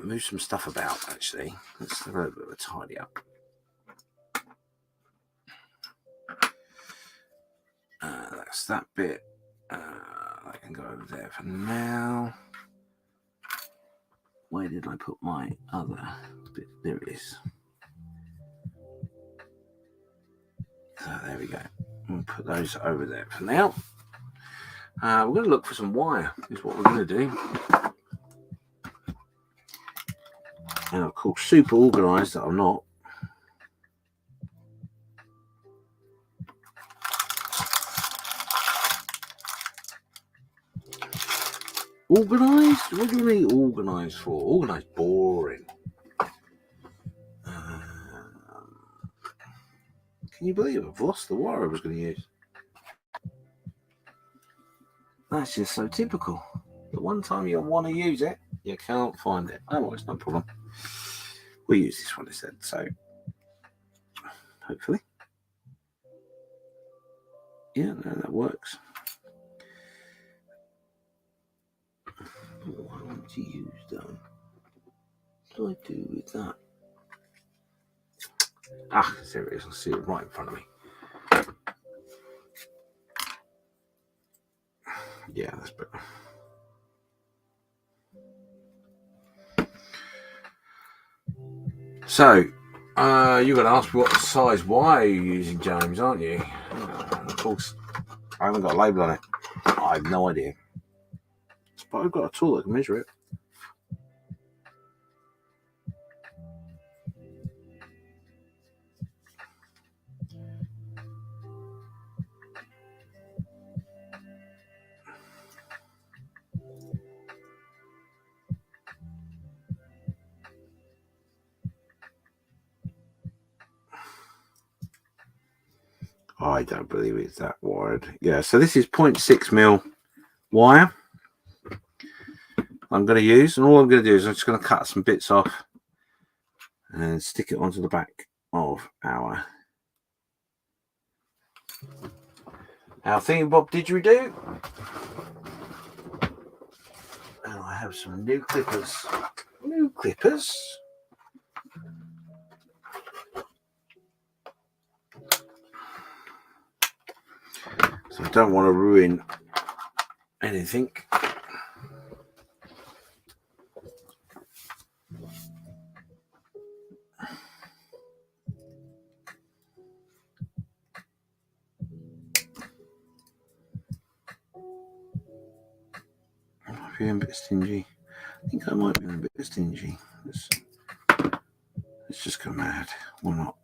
move some stuff about, actually. Let's have a little bit of a tidy up. That's that bit. I can go over there for now. Where did I put my other bit? There it is. So there we go. We'll put those over there for now. We're going to look for some wire, is what we're going to do. And of course, super organised that I'm not. Organised? What do you mean organised for? Organised, boring. Can you believe I've lost the wire I was going to use? That's just so typical. The one time you want to use it, you can't find it. Oh, well, it's no problem. We'll use this one instead. So, hopefully. Yeah, no, that works. What I want to use, though. What do I do with that? Ah, there it is. I see it right in front of me. Yeah, that's better. So, you're going to ask me what size wire you're using, James, aren't you? Of course, I haven't got a label on it. I have no idea. But I've got a tool that can measure it. I don't believe it's that wired. Yeah, so this is 0.6 mil wire I'm going to use, and all I'm going to do is I'm just going to cut some bits off and stick it onto the back of our thingy-bob didgeridoo. And I have some new clippers. You clippers. So I don't want to ruin anything. I might be a bit stingy. I think I might be a bit stingy. Let's just go mad. Why not?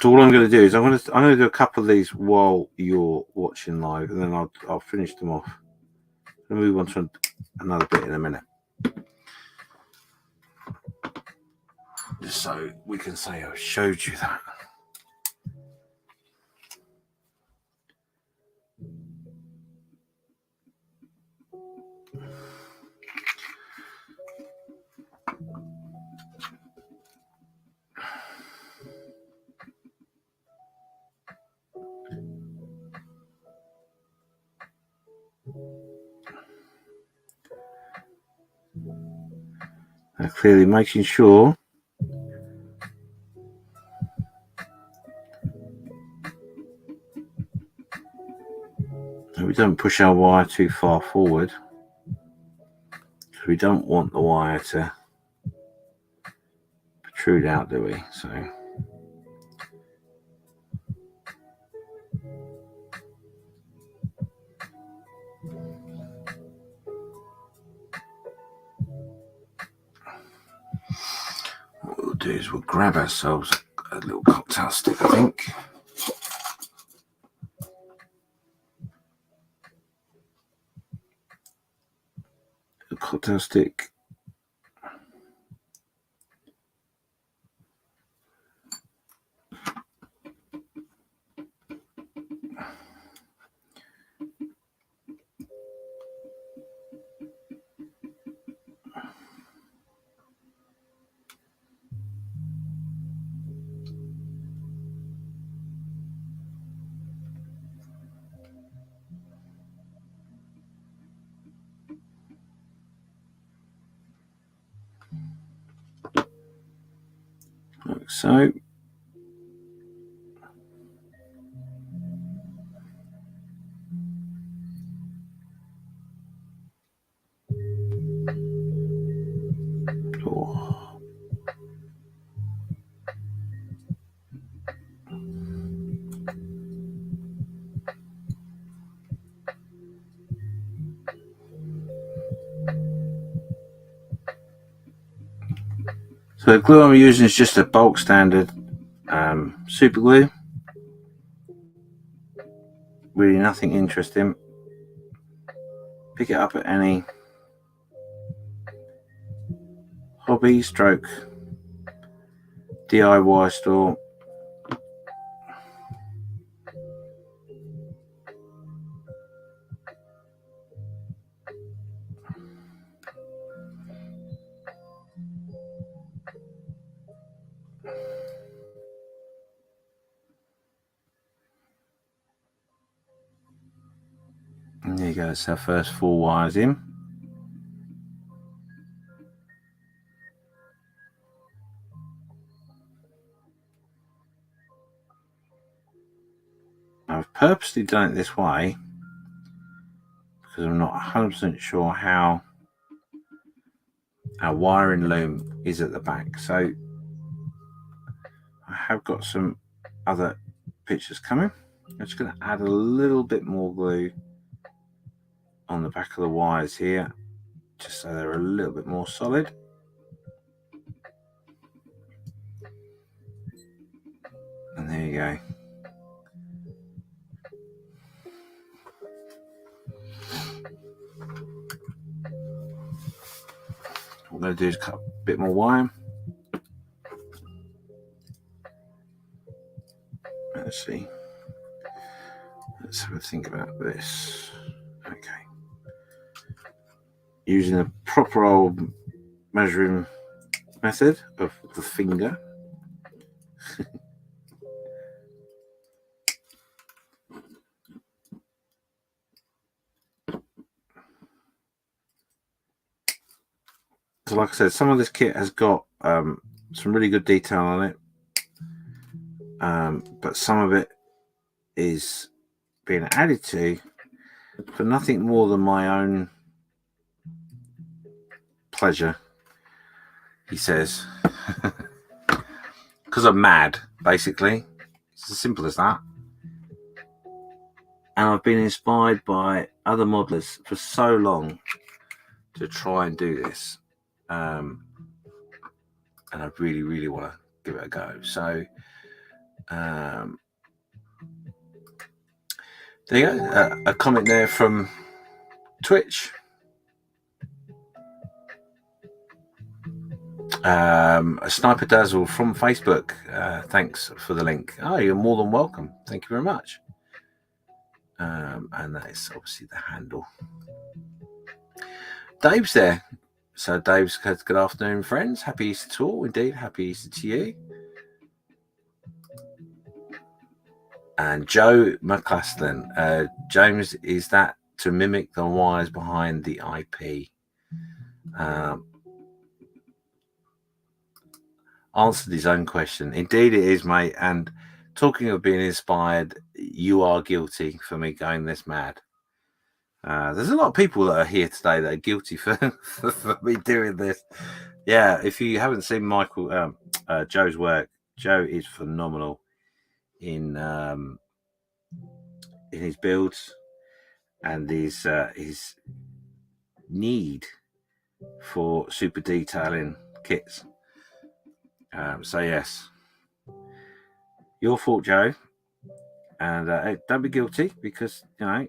So all I'm going to do is I'm going to do a couple of these while you're watching live, and then I'll finish them off. I'll move on to another bit in a minute, just so we can say I showed you that. Now, clearly making sure that we don't push our wire too far forward, because we don't want the wire to protrude out, do we? So what we'll do is we'll grab ourselves a little cocktail stick, I think. A cocktail stick. Like so. Oh. So the glue I'm using is just a bulk standard super glue. Really nothing interesting. Pick it up at any hobby stroke DIY store. And there you go, that's our first 4 wires in. I've purposely done it this way because I'm not 100% sure how our wiring loom is at the back. So I have got some other pictures coming. I'm just going to add a little bit more glue on the back of the wires here, just so they're a little bit more solid. And there you go. What I'm going to do is cut a bit more wire. Let's see. Let's have a think about this. Okay. Using a proper old measuring method of the finger. So like I said, some of this kit has got some really good detail on it, but some of it is being added to for nothing more than my own pleasure, he says. Because I'm mad, basically. It's as simple as that. And I've been inspired by other modelers for so long to try and do this. And I really, really want to give it a go. So there you go. A comment there from Twitch. A Sniper Dazzle from Facebook. Thanks for the link. Oh, you're more than welcome. Thank you very much. And that is obviously the handle. Dave's there. So Dave's good afternoon, friends. Happy Easter to all. Indeed, happy Easter to you. And Joe McClaslin. James, is that to mimic the wires behind the IP? Answered his own question. Indeed it is, mate. And talking of being inspired, you are guilty for me going this mad. There's a lot of people that are here today that are guilty for me doing this. Yeah, if you haven't seen Michael Joe's work, Joe is phenomenal in his builds and his need for super detailing kits. So yes, your fault, Joe, and don't be guilty, because you know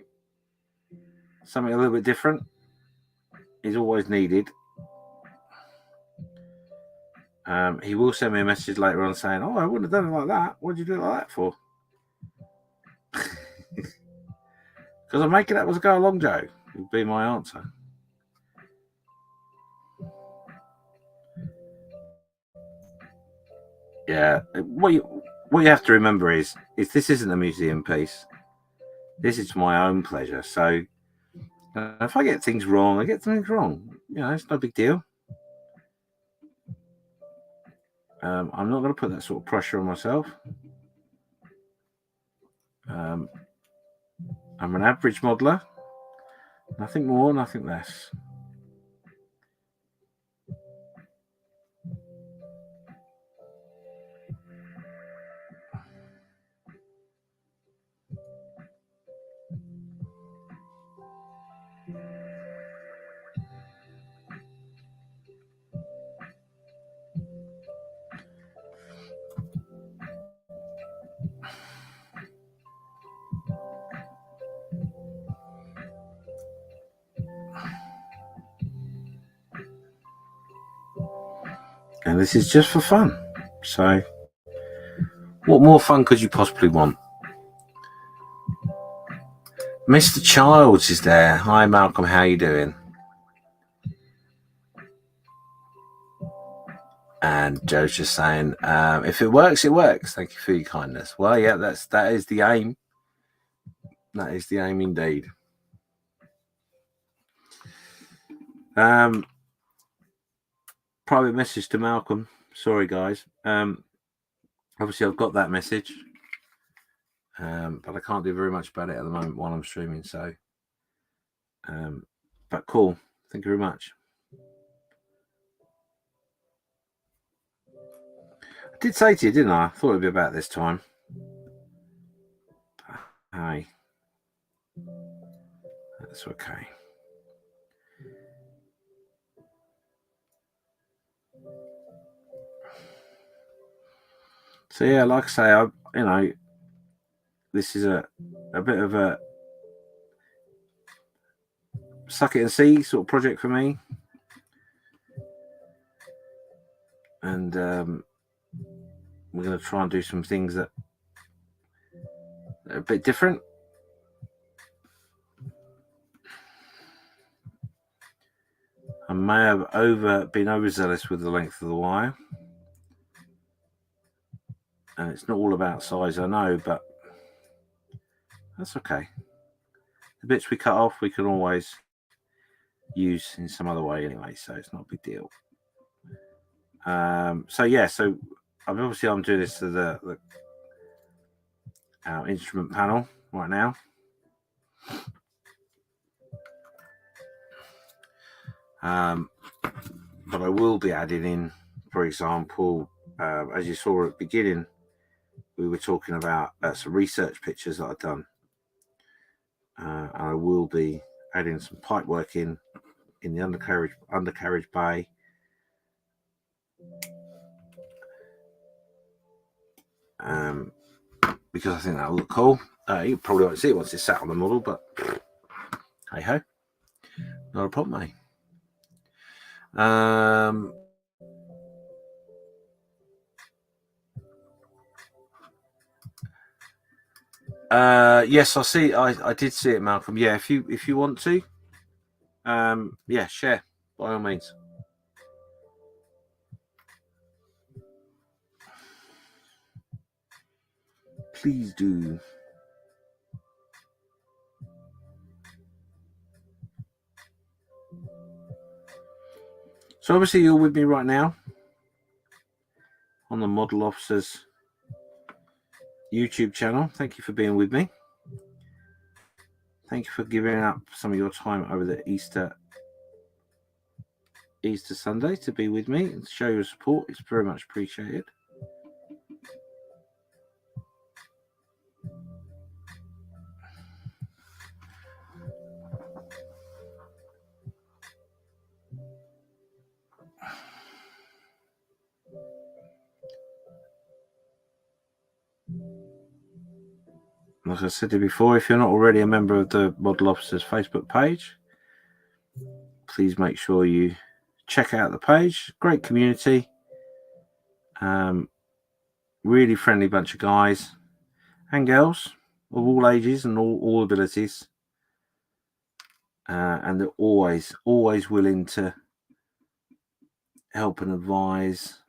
something a little bit different is always needed. He will send me a message later on saying, "Oh, I wouldn't have done it like that. What did you do it like that for?" Because I'm making it up as I go along, Joe. Would be my answer. Yeah, what you have to remember is this isn't a museum piece. This is my own pleasure. So if I get things wrong, I get things wrong. You know, it's no big deal. I'm not going to put that sort of pressure on myself. I'm an average modeler. Nothing more, nothing less. And this is just for fun. So what more fun could you possibly want? Mr. Childs is there. Hi, Malcolm. How you doing? And Joe's just saying, if it works, it works. Thank you for your kindness. Well, yeah, that is the aim. That is the aim indeed. Private message to Malcolm. Sorry, guys. Obviously, I've got that message, but I can't do very much about it at the moment while I'm streaming. So, but cool. Thank you very much. I did say to you, didn't I? I thought it'd be about this time. Hi. That's okay. So yeah, like I say, this is a bit of a suck it and see sort of project for me, and we're going to try and do some things that are a bit different. I may have been overzealous with the length of the wire. And it's not all about size, I know, but that's okay. The bits we cut off, we can always use in some other way anyway, so it's not a big deal. So yeah, so I'm doing this to our instrument panel right now. But I will be adding in, for example, as you saw at the beginning, we were talking about some research pictures that I've done. And I will be adding some pipe work in the undercarriage bay. Because I think that'll look cool. You probably won't see it once it's sat on the model, but hey ho, not a problem, mate. Yes, I see. I did see it, Malcolm. Yeah, if you want to, yeah, share by all means. Please do. So obviously you're with me right now on the Model Officers YouTube channel. Thank you for being with me. Thank you for giving up some of your time over the Easter Sunday to be with me and show your support. It's very much appreciated. Like I said to you before, if you're not already a member of the Model Officers Facebook page, please make sure you check out the page. Great community. Really friendly bunch of guys and girls of all ages and all abilities. And they're always willing to help and advise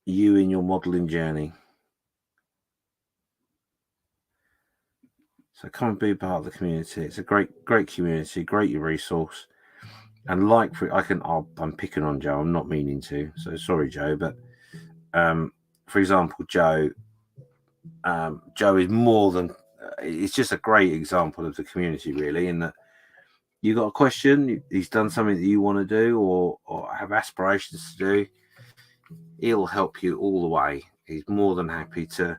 you in your modeling journey. So come and be part of the community. It's a great community, great resource. And I'm picking on Joe. I'm not meaning to. So sorry, Joe. But for example, Joe is more than. It's just a great example of the community, really, in that you got a question, he's done something that you want to do or have aspirations to do. He'll help you all the way. He's more than happy to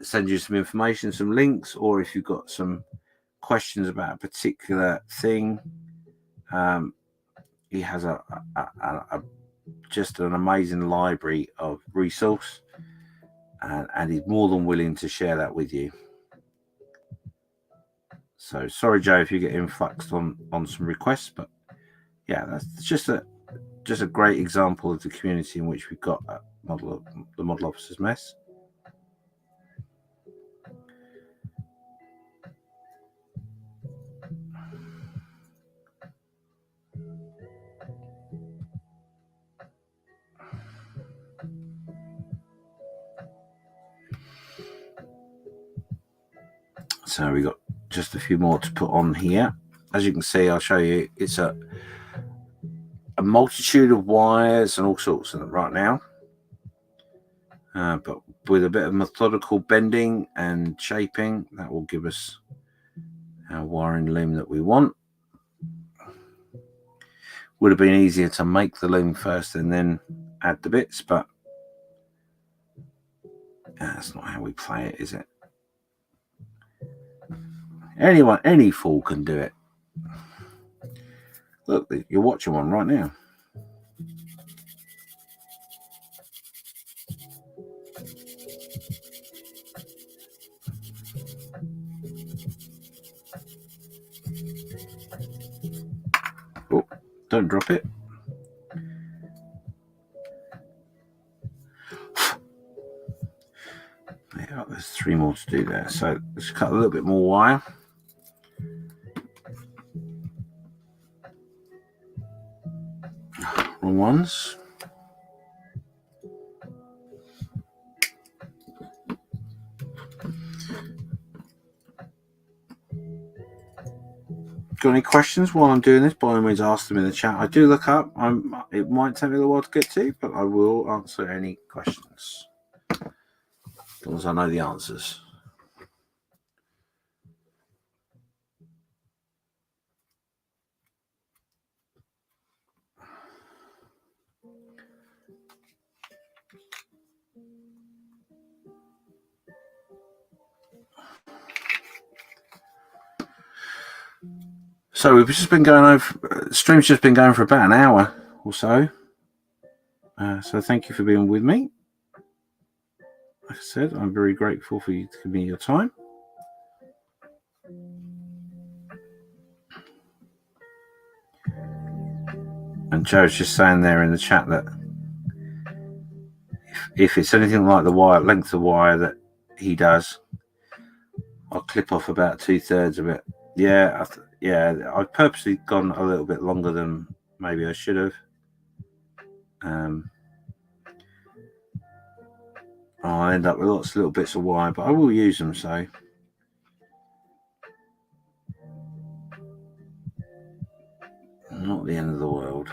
send you some information, some links, or if you've got some questions about a particular thing, he has just an amazing library of resource, and he's more than willing to share that with you. So sorry, Joe, if you get influxed on some requests, but yeah, that's just a great example of the community in which we've got the Model Officers Mess. So we got just a few more to put on here. As you can see, I'll show you, it's a multitude of wires and all sorts of them right now, but with a bit of methodical bending and shaping, that will give us our wiring loom that we want. Would have been easier to make the loom first and then add the bits, but that's not how we play it, is it? Any fool can do it. Look, you're watching one right now. Oh, don't drop it. Yeah, there's 3 more to do there. So let's cut a little bit more wire. Wrong ones. Got any questions while I'm doing this? By all means, ask them in the chat. I do look up. It might take me a little while to get to, but I will answer any questions as long as I know the answers. So we've just been going over. Stream's just been going for about an hour or so. So thank you for being with me. Like I said, I'm very grateful for you to give me your time. And Joe's just saying there in the chat that if it's anything like the wire length of wire that he does, I'll clip off about 2/3 of it. Yeah, I've purposely gone a little bit longer than maybe I should have. I'll end up with lots of little bits of wire, but I will use them, so not the end of the world.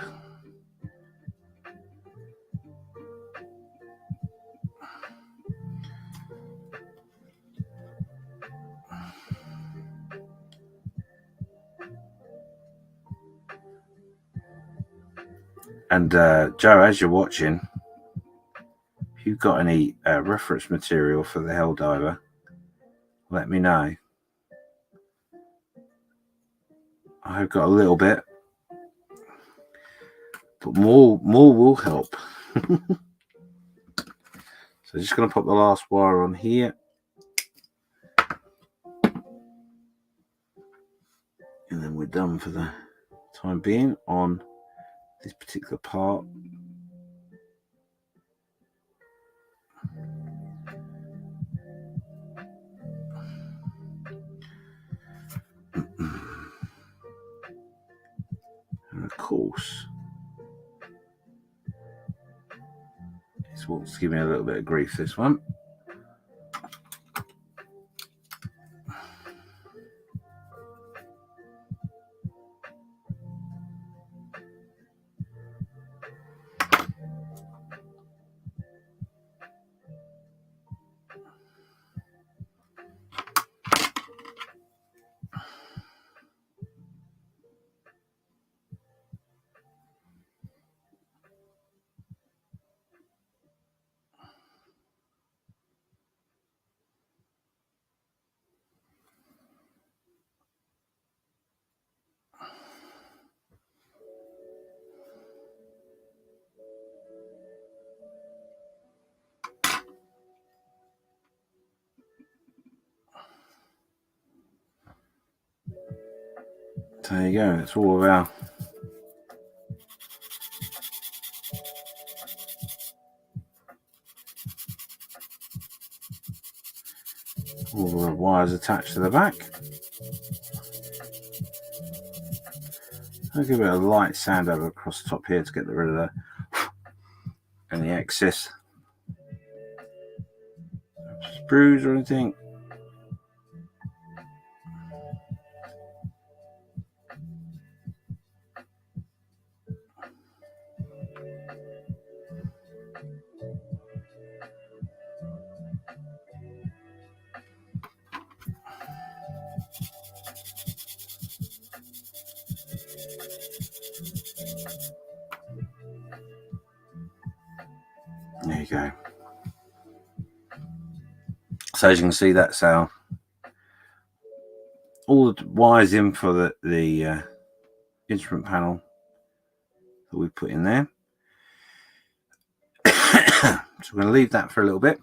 And Joe, as you're watching, if you've got any reference material for the Helldiver, let me know. I've got a little bit, but more will help. So just going to put the last wire on here. And then we're done for the time being on this particular part. And of course, this one's giving me a little bit of grief, this one. There you go, it's all of our all the wires attached to the back. I'll give it a light sand over across the top here to get rid of the any excess sprues or anything. There you go. So as you can see, that's our all the wires in for the instrument panel that we put in there. So we're going to leave that for a little bit.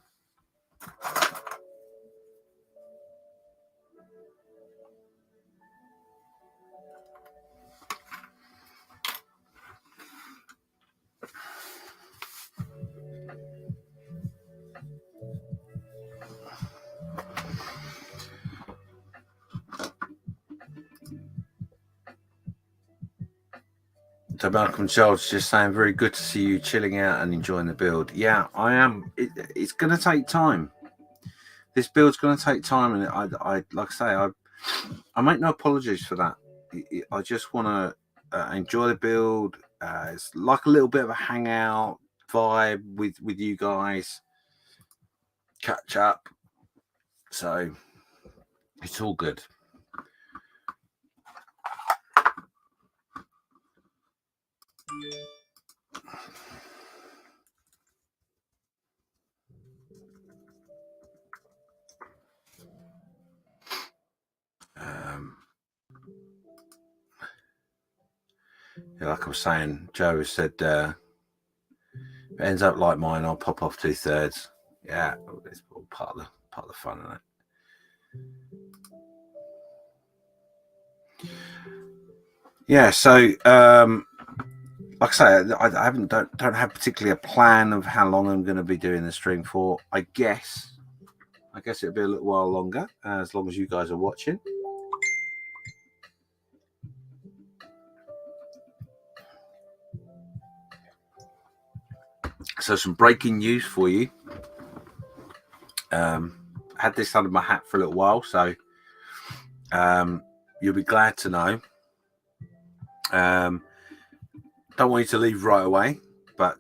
So Malcolm Charles just saying, very good to see you chilling out and enjoying the build. Yeah, I am. It's going to take time. This build's going to take time, and I like I say, I make no apologies for that. I just want to enjoy the build. It's like a little bit of a hangout vibe with you guys, catch up. So it's all good. Yeah, like I was saying, Joe has said, if it ends up like mine, I'll pop off 2/3. Yeah, it's all part of the fun, isn't it? Yeah, so like I say, I don't have particularly a plan of how long I'm going to be doing the stream for. I guess it'll be a little while longer, as long as you guys are watching. So some breaking news for you. Had this under my hat for a little while, so you'll be glad to know. Don't want you to leave right away, but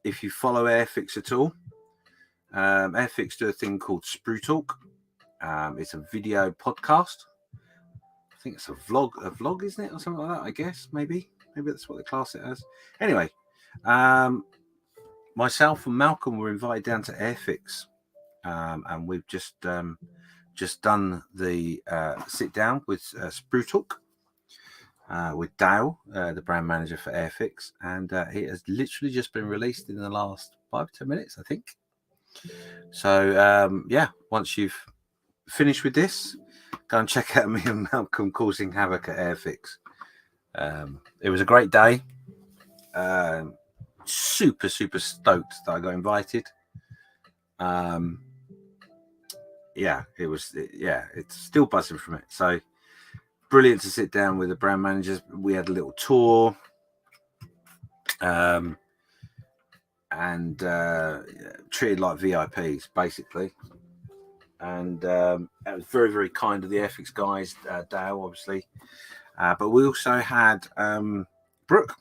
if you follow Airfix at all, Airfix do a thing called Sprue Talk. It's a video podcast. I think it's a vlog, isn't it, or something like that? I guess maybe that's what they class it as. Anyway, myself and Malcolm were invited down to Airfix, and we've just done the sit down with Sprue Talk with Dale, the brand manager for Airfix, and it has literally just been released in the last 5-10 minutes, I think. So yeah, once you've finished with this, go and check out me and Malcolm causing havoc at Airfix. It was a great day. Super stoked that I got invited. Yeah, it was. Yeah, it's still buzzing from it. So brilliant to sit down with the brand managers. We had a little tour, and treated like VIPs basically. And it was very, very kind of the Airfix guys, Dale, obviously. But we also had Brooke,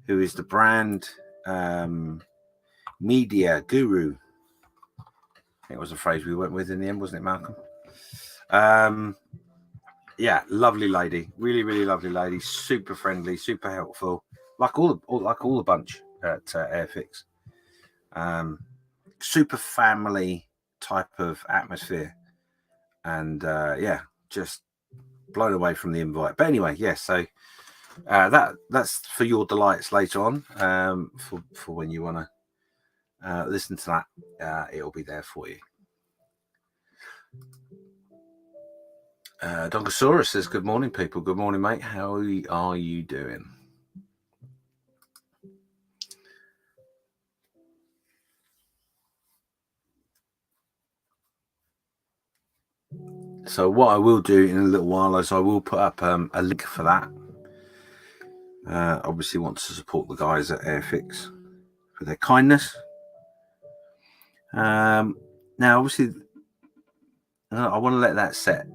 who is the brand media guru. I think it was the phrase we went with in the end, wasn't it, Malcolm? Yeah, lovely lady, really, really lovely lady, super friendly, super helpful, like all the bunch at Airfix. Super family type of atmosphere, and yeah, just blown away from the invite. But anyway, yes, yeah, so that's for your delights later on, for when you want to listen to that. It'll be there for you. Dongosaurus says, good morning, people. Good morning, mate. How are you doing? So what I will do in a little while is I will put up a link for that. Obviously want to support the guys at Airfix for their kindness. Now, obviously, I want to let that set.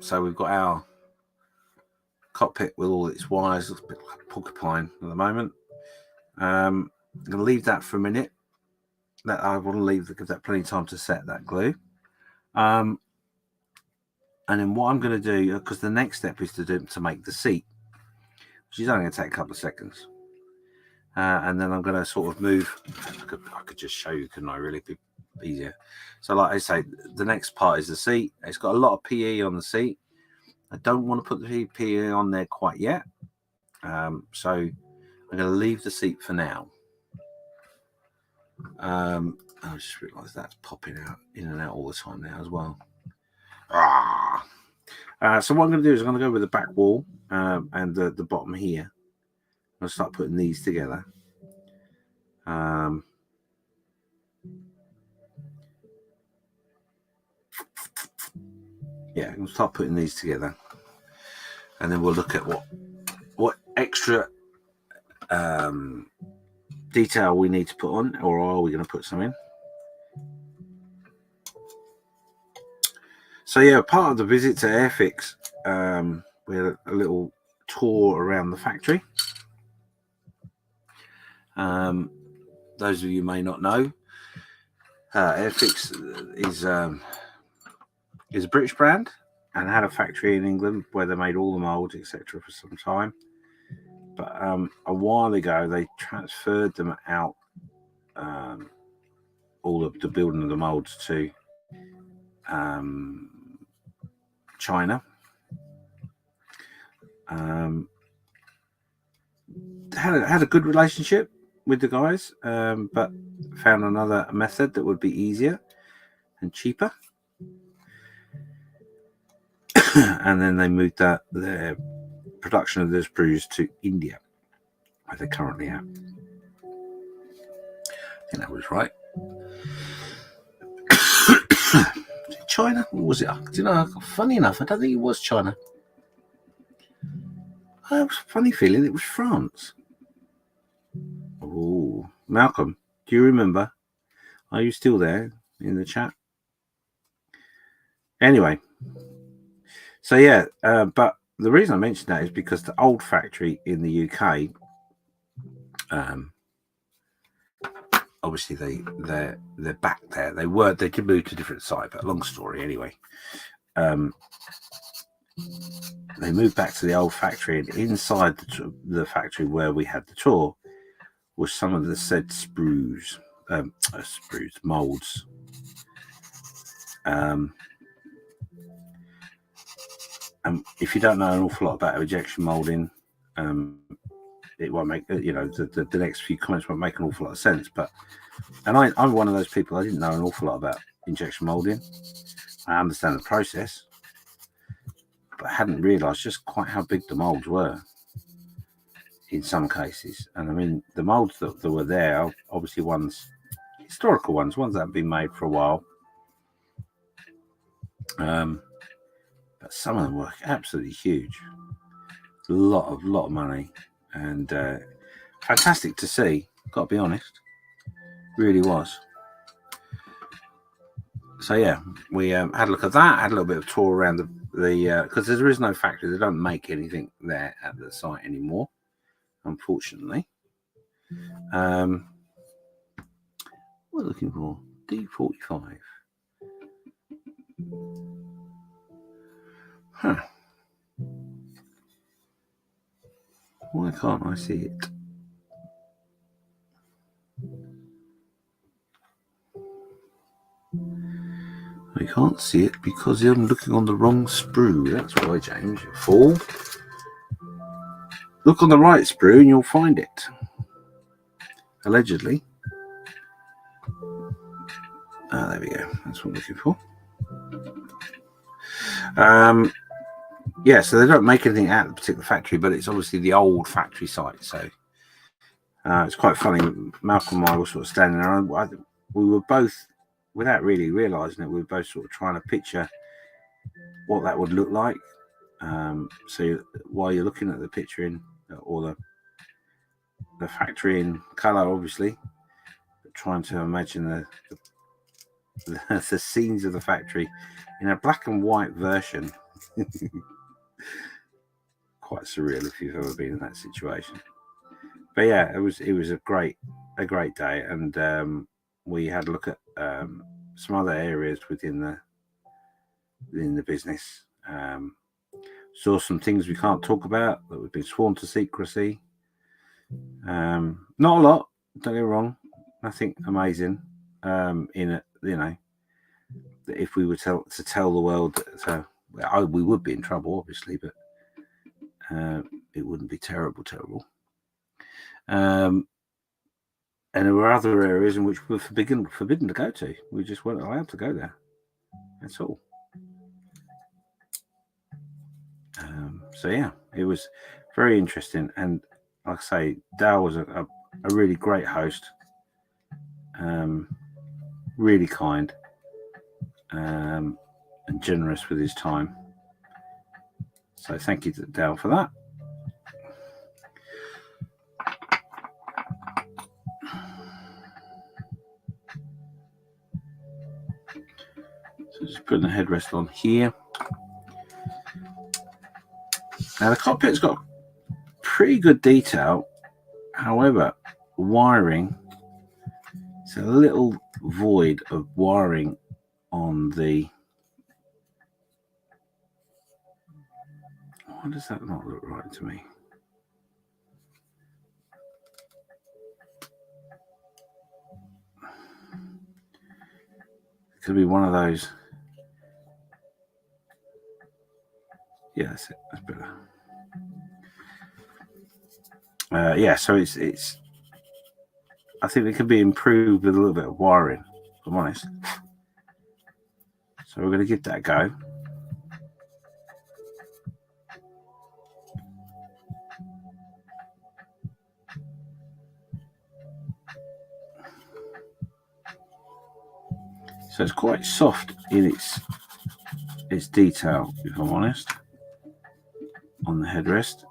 So we've got our cockpit with all its wires. It's a bit like a porcupine at the moment. I'm going to leave that for a minute. That I want to give that plenty of time to set that glue. And then what I'm going to do, because the next step is to make the seat, which is only going to take a couple of seconds. And then I'm going to sort of move. I could just show you, couldn't I? Really be easier. So like I say, the next part is the seat. It's got a lot of PE on the seat. I don't want to put the PE on there quite yet. So I'm going to leave the seat for now. I just realised that's popping out in and out all the time now as well. So what I'm going to do is I'm going to go with the back wall and the bottom here. I'll start putting these together. Yeah, we'll start putting these together, and then we'll look at what extra detail we need to put on, or are we going to put some in? So yeah, part of the visit to Airfix, we had a little tour around the factory. Those of you may not know, Airfix is a British brand and had a factory in England where they made all the molds, etc., for some time. But a while ago, they transferred them out, all of the building of the molds, to China. Had a good relationship with the guys, but found another method that would be easier and cheaper. And then they moved their production of the screws to India, where they're currently at. I think that was right. China? Or was it? Do you know, funny enough, I don't think it was China. I have a funny feeling it was France. Oh, Malcolm, do you remember? Are you still there in the chat? Anyway, so yeah, but the reason I mentioned that is because the old factory in the UK, obviously they're back there. They did move to a different site, but long story anyway. They moved back to the old factory, and inside the factory where we had the tour was some of the said molds. And if you don't know an awful lot about injection molding, it won't make, the next few comments won't make an awful lot of sense. But I'm one of those people. I didn't know an awful lot about injection molding. I understand the process, but I hadn't realised just quite how big the molds were in some cases. And I mean, the molds that were there are obviously historical ones that have been made for a while. But some of them were absolutely huge. A lot of money, and fantastic to see. Got to be honest, really was. So yeah, we had a look at that. Had a little bit of tour around the because there is no factory. They don't make anything there at the site anymore, unfortunately. What we're looking for D45. Huh. Why can't I see it? I can't see it because I'm looking on the wrong sprue. That's why, James, you fool. Look on the right sprue and you'll find it. Allegedly. There we go. That's what I'm looking for. Yeah, so they don't make anything at the particular factory, but it's obviously the old factory site. So it's quite funny. Malcolm and I were sort of standing there. We were both, without really realising it, we were both sort of trying to picture what that would look like. So while you're looking at the picture or the factory in colour, obviously, but trying to imagine the scenes of the factory in a black and white version. Quite surreal if you've ever been in that situation. But yeah, it was a great day, and we had a look at some other areas within the business. Saw some things we can't talk about that we've been sworn to secrecy. Not a lot, don't get me wrong, nothing amazing. In it, that if we were to tell the world that we would be in trouble, obviously, but it wouldn't be terrible. And there were other areas in which we were forbidden to go to. We just weren't allowed to go there. That's all. So yeah, it was very interesting. And like I say, Dale was a really great host. Really kind. And generous with his time. So thank you to Dale for that. putting the headrest on here. Now the cockpit's got pretty good detail. However, wiring, it's a little void of wiring on the... Why does that not look right to me? It could be one of those. Yeah, that's it. That's better. Yeah, so it's. I think it could be improved with a little bit of wiring, if I'm honest. So we're going to give that a go. So it's quite soft in its detail, if I'm honest, on the headrest.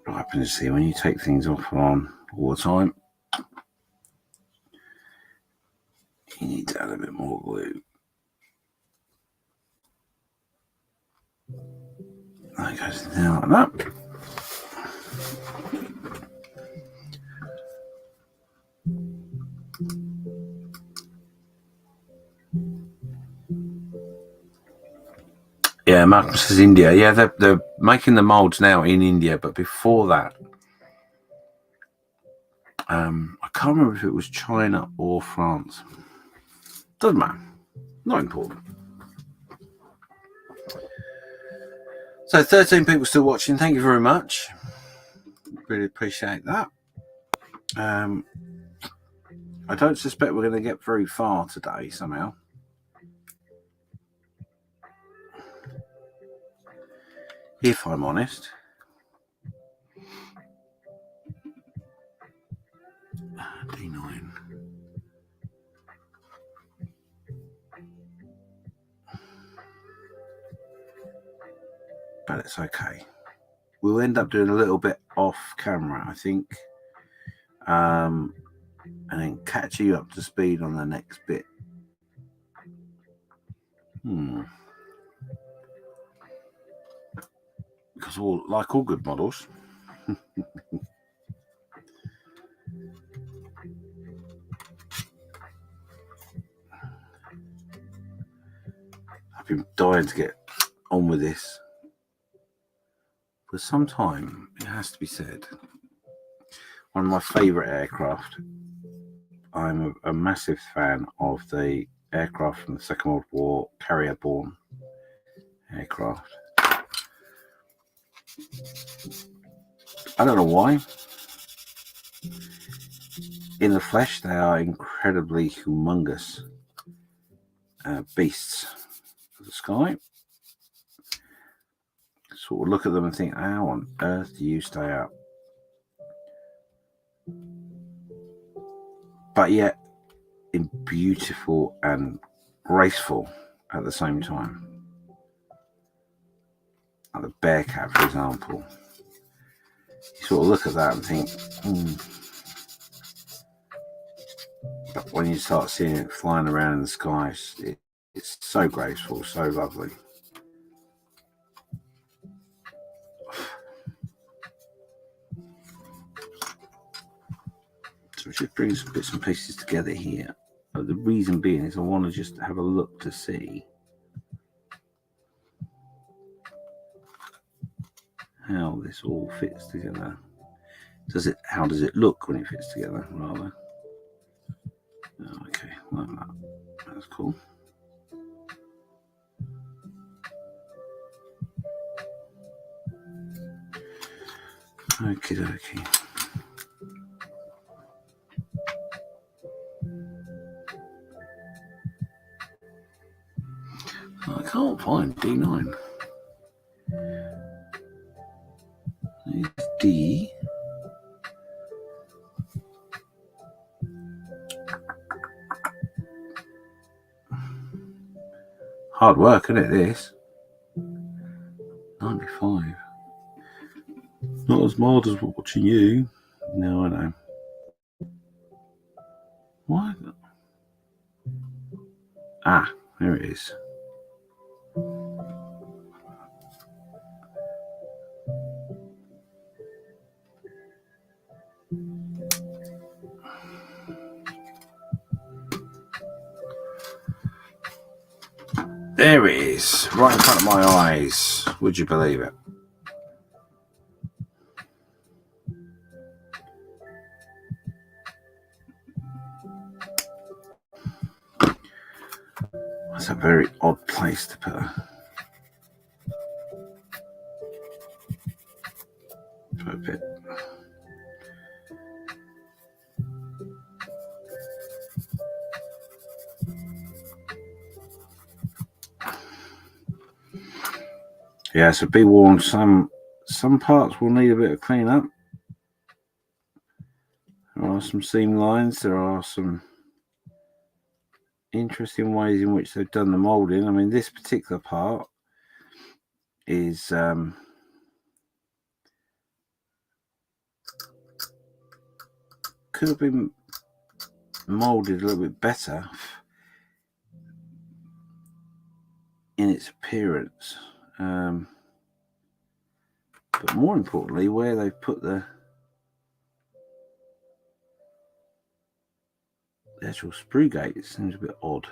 What happens is, see, when you take things off and on all the time, you need to add a bit more glue. That goes down like that. Yeah, Malcolm says India. Yeah, they're making the molds now in India, but before that, I can't remember if it was China or France. Doesn't matter. Not important. So 13 people still watching. Thank you very much. Really appreciate that. I don't suspect we're going to get very far today somehow. If I'm honest. D9. But it's okay. We'll end up doing a little bit off camera, I think. And then catch you up to speed on the next bit. Because like all good models, I've been dying to get on with this for some time. It has to be said. One of my favourite aircraft. I'm a massive fan of the aircraft from the Second World War, carrier-borne aircraft. I don't know why. In the flesh, they are incredibly humongous beasts of the sky. Sort of look at them and think, how on earth do you stay up? But yet, beautiful and graceful at the same time. Like the Bearcat, for example. You sort of look at that and think, But when you start seeing it flying around in the sky, it's so graceful, so lovely. So just bring some bits and pieces together here. But the reason being is I want to just have a look to see how this all fits together. How does it look when it fits together, rather? Oh, okay, like that. That's cool. Okie dokie. I can't find D9. These Hard work, isn't it, this? 95. Not as mild as watching you. No, I know. What? Ah, there it is. There it is, right in front of my eyes. Would you believe it? That's a very odd place to put her. Put a bit. Yeah, so be warned, some parts will need a bit of clean up. There are some seam lines, there are some interesting ways in which they've done the moulding. I mean, this particular part is could have been moulded a little bit better in its appearance, but more importantly, where they've put the actual sprue gate, it seems a bit odd.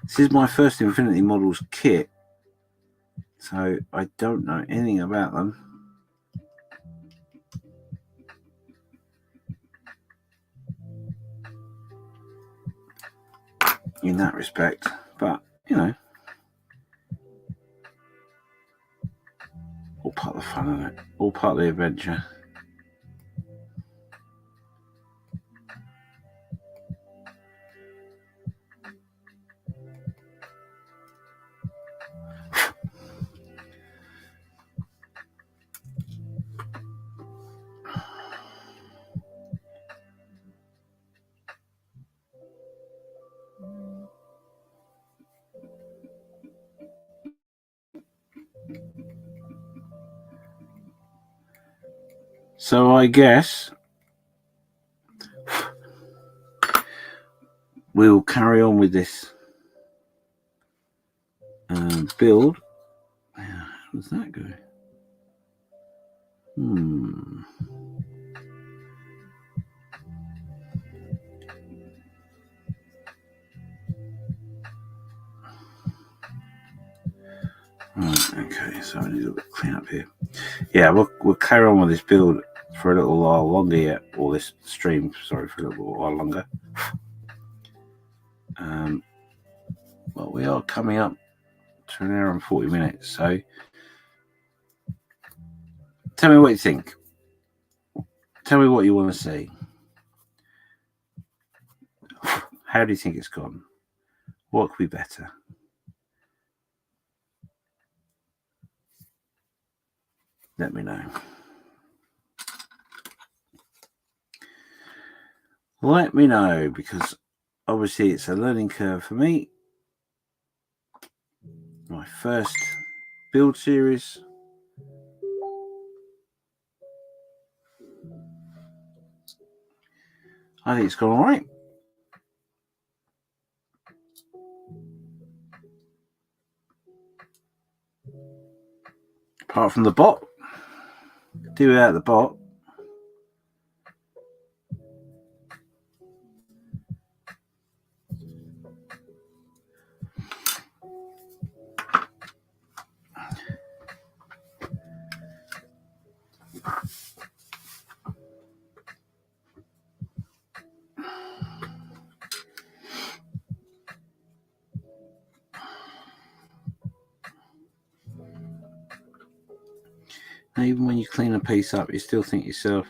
This is my first Infinity Models kit, so I don't know anything about them. In that respect, but you know, all part of the fun, isn't it? All part of the adventure. So I guess we'll carry on with this build. How does that go? Right, okay, so I need a little bit of clean up here. Yeah, we'll carry on with this build for a little while longer yet, or this stream, sorry, for a little while longer. Well, we are coming up to 1 hour and 40 minutes, so tell me what you think. Tell me what you want to see. How do you think it's gone? What could be better? Let me know. Let me know, because obviously it's a learning curve for me. My first build series. I think it's gone all right. Apart from the bot. Do without the bot. And even when you clean a piece up, you still think to yourself,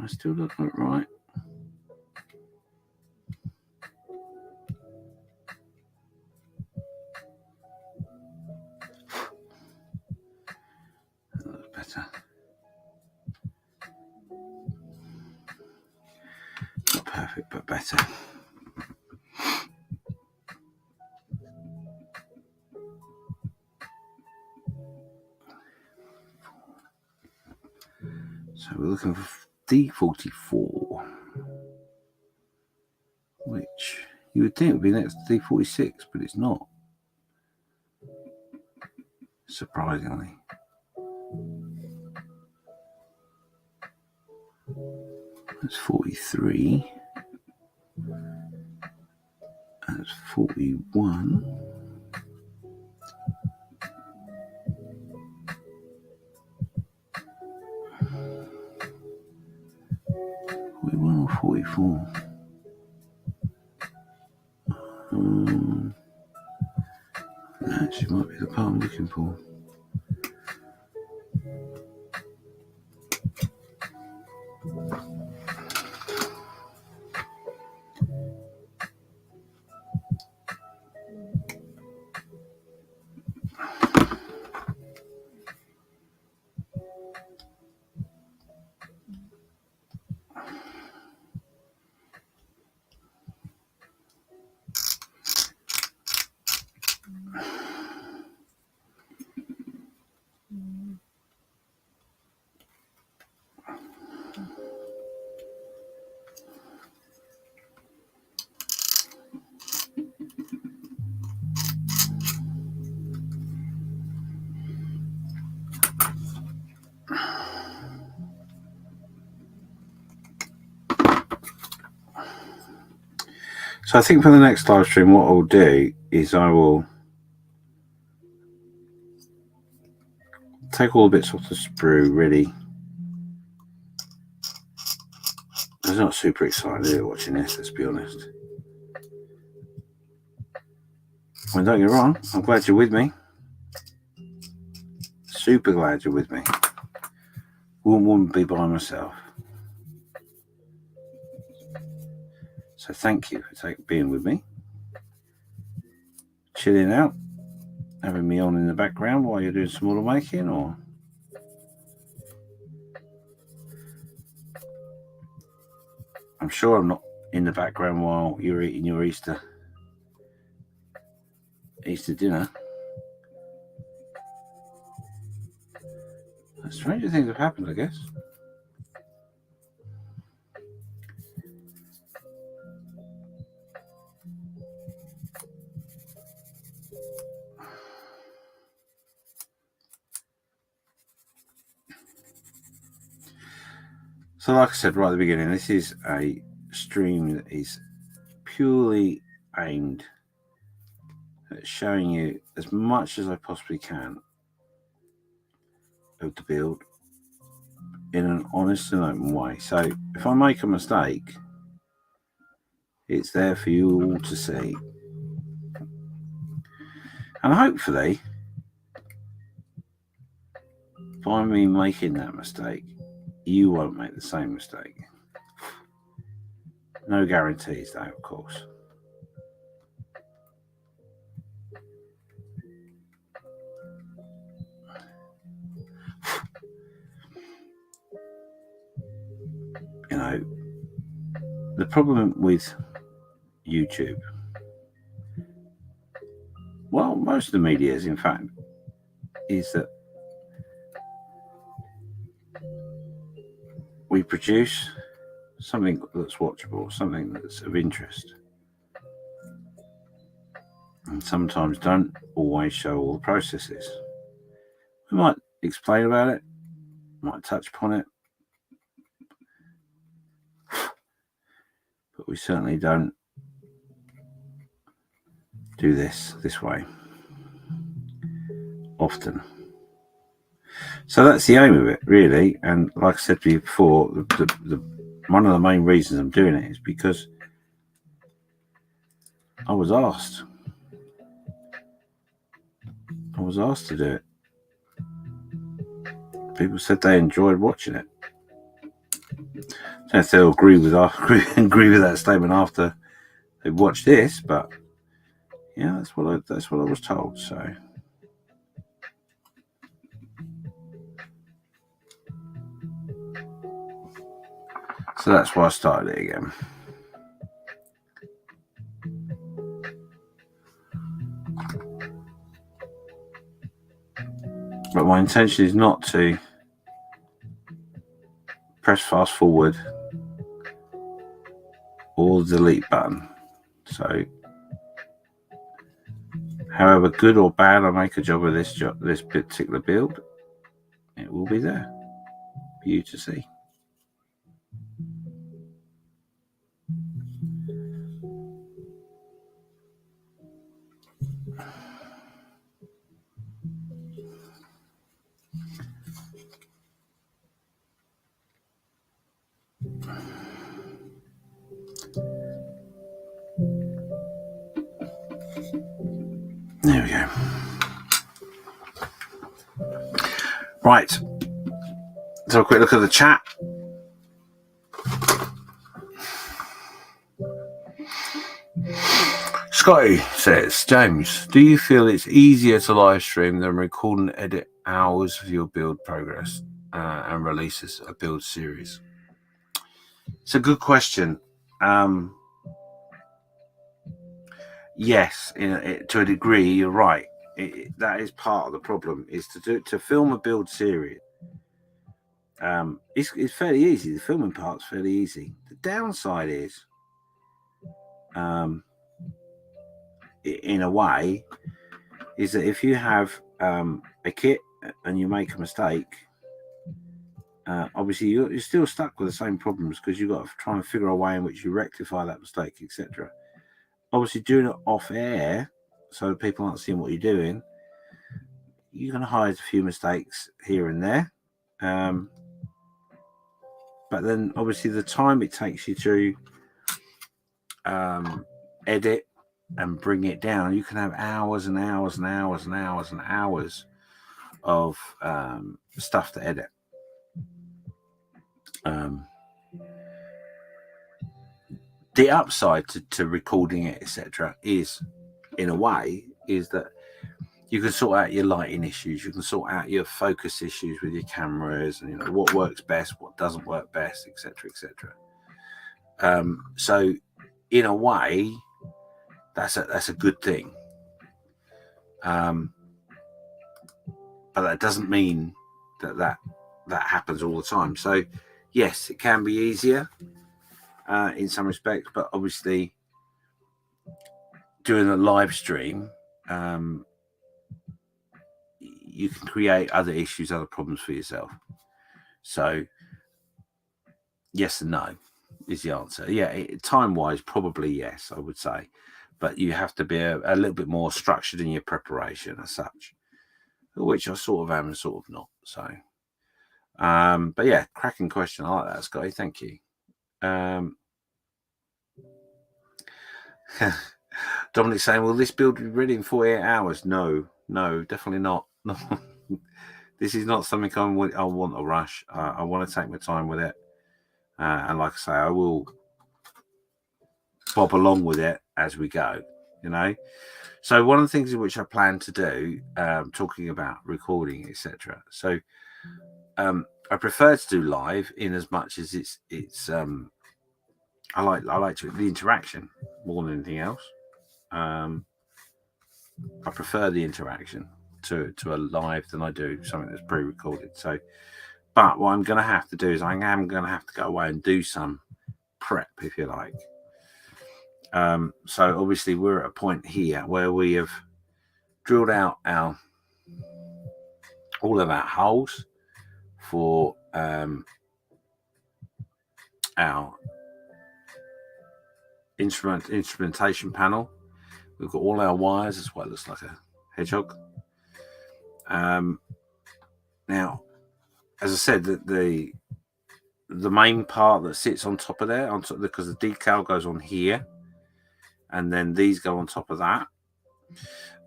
I still look right. perfect, but better. So we're looking for D44, which you would think would be next to D46, but it's not. Surprisingly. That's 43. That's 41. 41 or 44? That actually might be the part I'm looking for. So I think for the next live stream, what I'll do is I will take all the bits off the sprue, really. I was not super excited here watching this, let's be honest. Well, don't get me wrong, I'm glad you're with me. Super glad you're with me. Wouldn't be by myself. So thank you for being with me. Chilling out, having me on in the background while you're doing some model making, or I'm sure I'm not in the background while you're eating your Easter dinner. Stranger things have happened, I guess. So like I said right at the beginning, this is a stream that is purely aimed at showing you as much as I possibly can of the build in an honest and open way. So if I make a mistake, it's there for you all to see. And hopefully, by me making that mistake, you won't make the same mistake. No guarantees though, of course. You know, the problem with YouTube, well, most of the media is, in fact, is that we produce something that's watchable, something that's of interest, and sometimes don't always show all the processes. We might explain about it, might touch upon it, but we certainly don't do this way often. So that's the aim of it, really. And like I said to you before, one of the main reasons I'm doing it is because I was asked to do it. People said they enjoyed watching it. I don't know if they'll agree with that statement after they watched this, but yeah, that's what I was told. So that's why I started it again. But my intention is not to press fast forward or the delete button. So however good or bad I make a job of this particular build, it will be there for you to see. There we go. Right. So a quick look at the chat. Scotty says, James, do you feel it's easier to live stream than record and edit hours of your build progress and releases a build series? It's a good question. Yes, to a degree, you're right. That is part of the problem. Is to film a build series. It's fairly easy. The filming part's fairly easy. The downside is, in a way, is that if you have a kit and you make a mistake, obviously you're still stuck with the same problems because you've got to try and figure a way in which you rectify that mistake, etc. Obviously, doing it off air so that people aren't seeing what you're doing, you're going to hide a few mistakes here and there. But then, obviously, the time it takes you to edit and bring it down, you can have hours and hours and hours and hours and hours of stuff to edit. The upside to recording it, etc., is, in a way, is that you can sort out your lighting issues, you can sort out your focus issues with your cameras, and what works best, what doesn't work best, etc., etc. So, in a way, that's a good thing. But that doesn't mean that happens all the time. So, yes, it can be easier in some respects, but obviously, doing a live stream, you can create other issues, other problems for yourself. So, yes and no is the answer. Yeah, time-wise, probably yes, I would say. But you have to be a little bit more structured in your preparation as such, which I sort of am and sort of not. So, but yeah, cracking question. I like that, Scotty. Thank you. Dominic saying, will this build be ready in 48 hours? No, definitely not. No. This is not something I want to rush. I want to take my time with it. And like I say, I will bob along with it as we go, So one of the things in which I plan to do, talking about recording, etc. So I prefer to do live in as much as it's I like the interaction more than anything else. I prefer the interaction to a live than I do something that's pre-recorded. So, but what I'm going to have to do is I am going to have to go away and do some prep, if you like. So obviously we're at a point here where we have drilled out all of our holes for our instrumentation panel. We've got all our wires. That's why it looks like a hedgehog. Now, as I said, the main part that sits on top of there, because the decal goes on here, and then these go on top of that.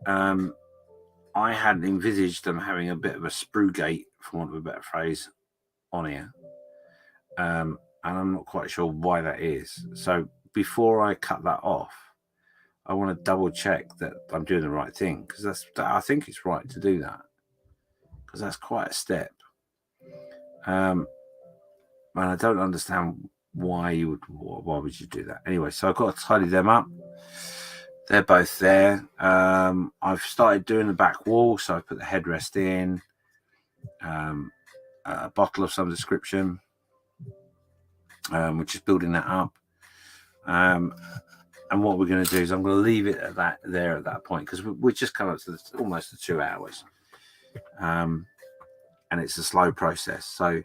I hadn't envisaged them having a bit of a sprue gate, for want of a better phrase, on here. And I'm not quite sure why that is. So before I cut that off, I want to double check that I'm doing the right thing, because I think it's right to do that, because that's quite a step. And I don't understand why would you do that? Anyway, so I've got to tidy them up. They're both there. I've started doing the back wall, so I put the headrest in. a bottle of some description. We're just building that up. And what we're going to do is I'm going to leave it at that point, because we're just come up to almost the 2 hours. And it's a slow process. So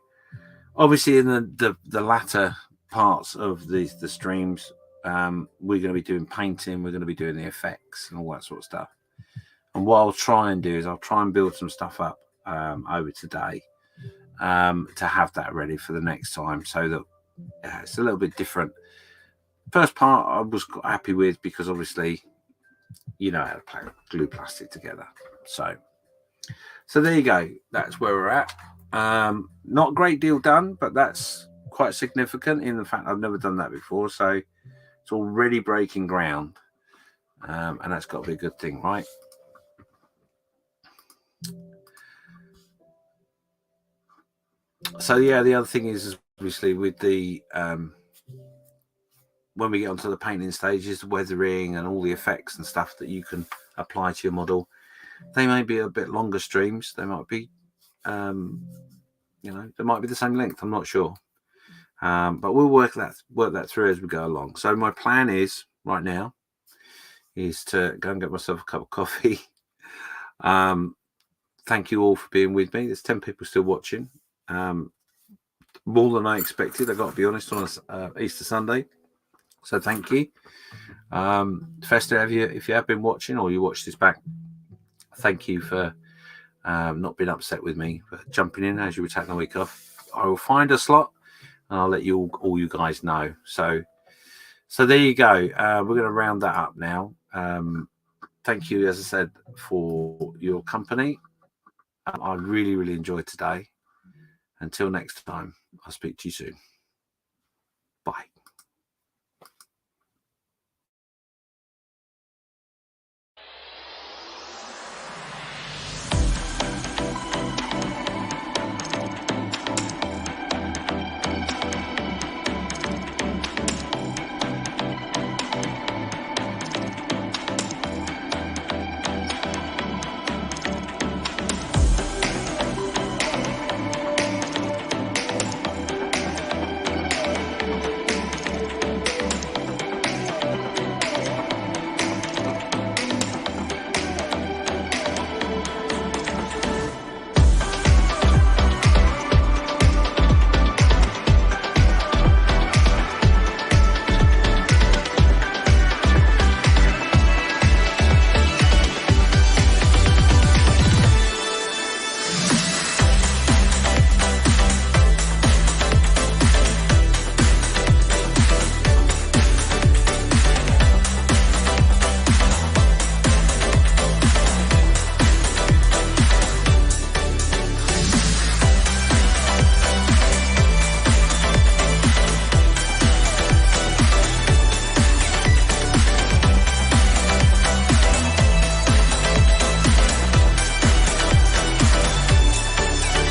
obviously in the latter parts of the streams, we're going to be doing painting, we're going to be doing the effects and all that sort of stuff. And what I'll try and do is I'll try and build some stuff up over today to have that ready for the next time, so that it's a little bit different. First part I was happy with, because obviously you know how to glue plastic together. So there you go. That's where we're at. Not a great deal done, but that's quite significant in the fact I've never done that before. So it's already breaking ground, and that's got to be a good thing, right? So yeah, the other thing is obviously with the when we get onto the painting stages, the weathering and all the effects and stuff that you can apply to your model, they may be a bit longer streams. They might be, you know, they might be the same length. I'm not sure, but we'll work that through as we go along. So my plan is right now is to go and get myself a cup of coffee. Thank you all for being with me. There's 10 people still watching, more than I expected, I got to be honest, on Easter Sunday. So thank you. Fester, if you have been watching or you watch this back, thank you for not being upset with me for jumping in as you were taking a week off. I will find a slot and I'll let you all you guys know. So there you go. We're going to round that up now. Thank you, as I said, for your company. I really, really enjoyed today. Until next time, I'll speak to you soon. Bye.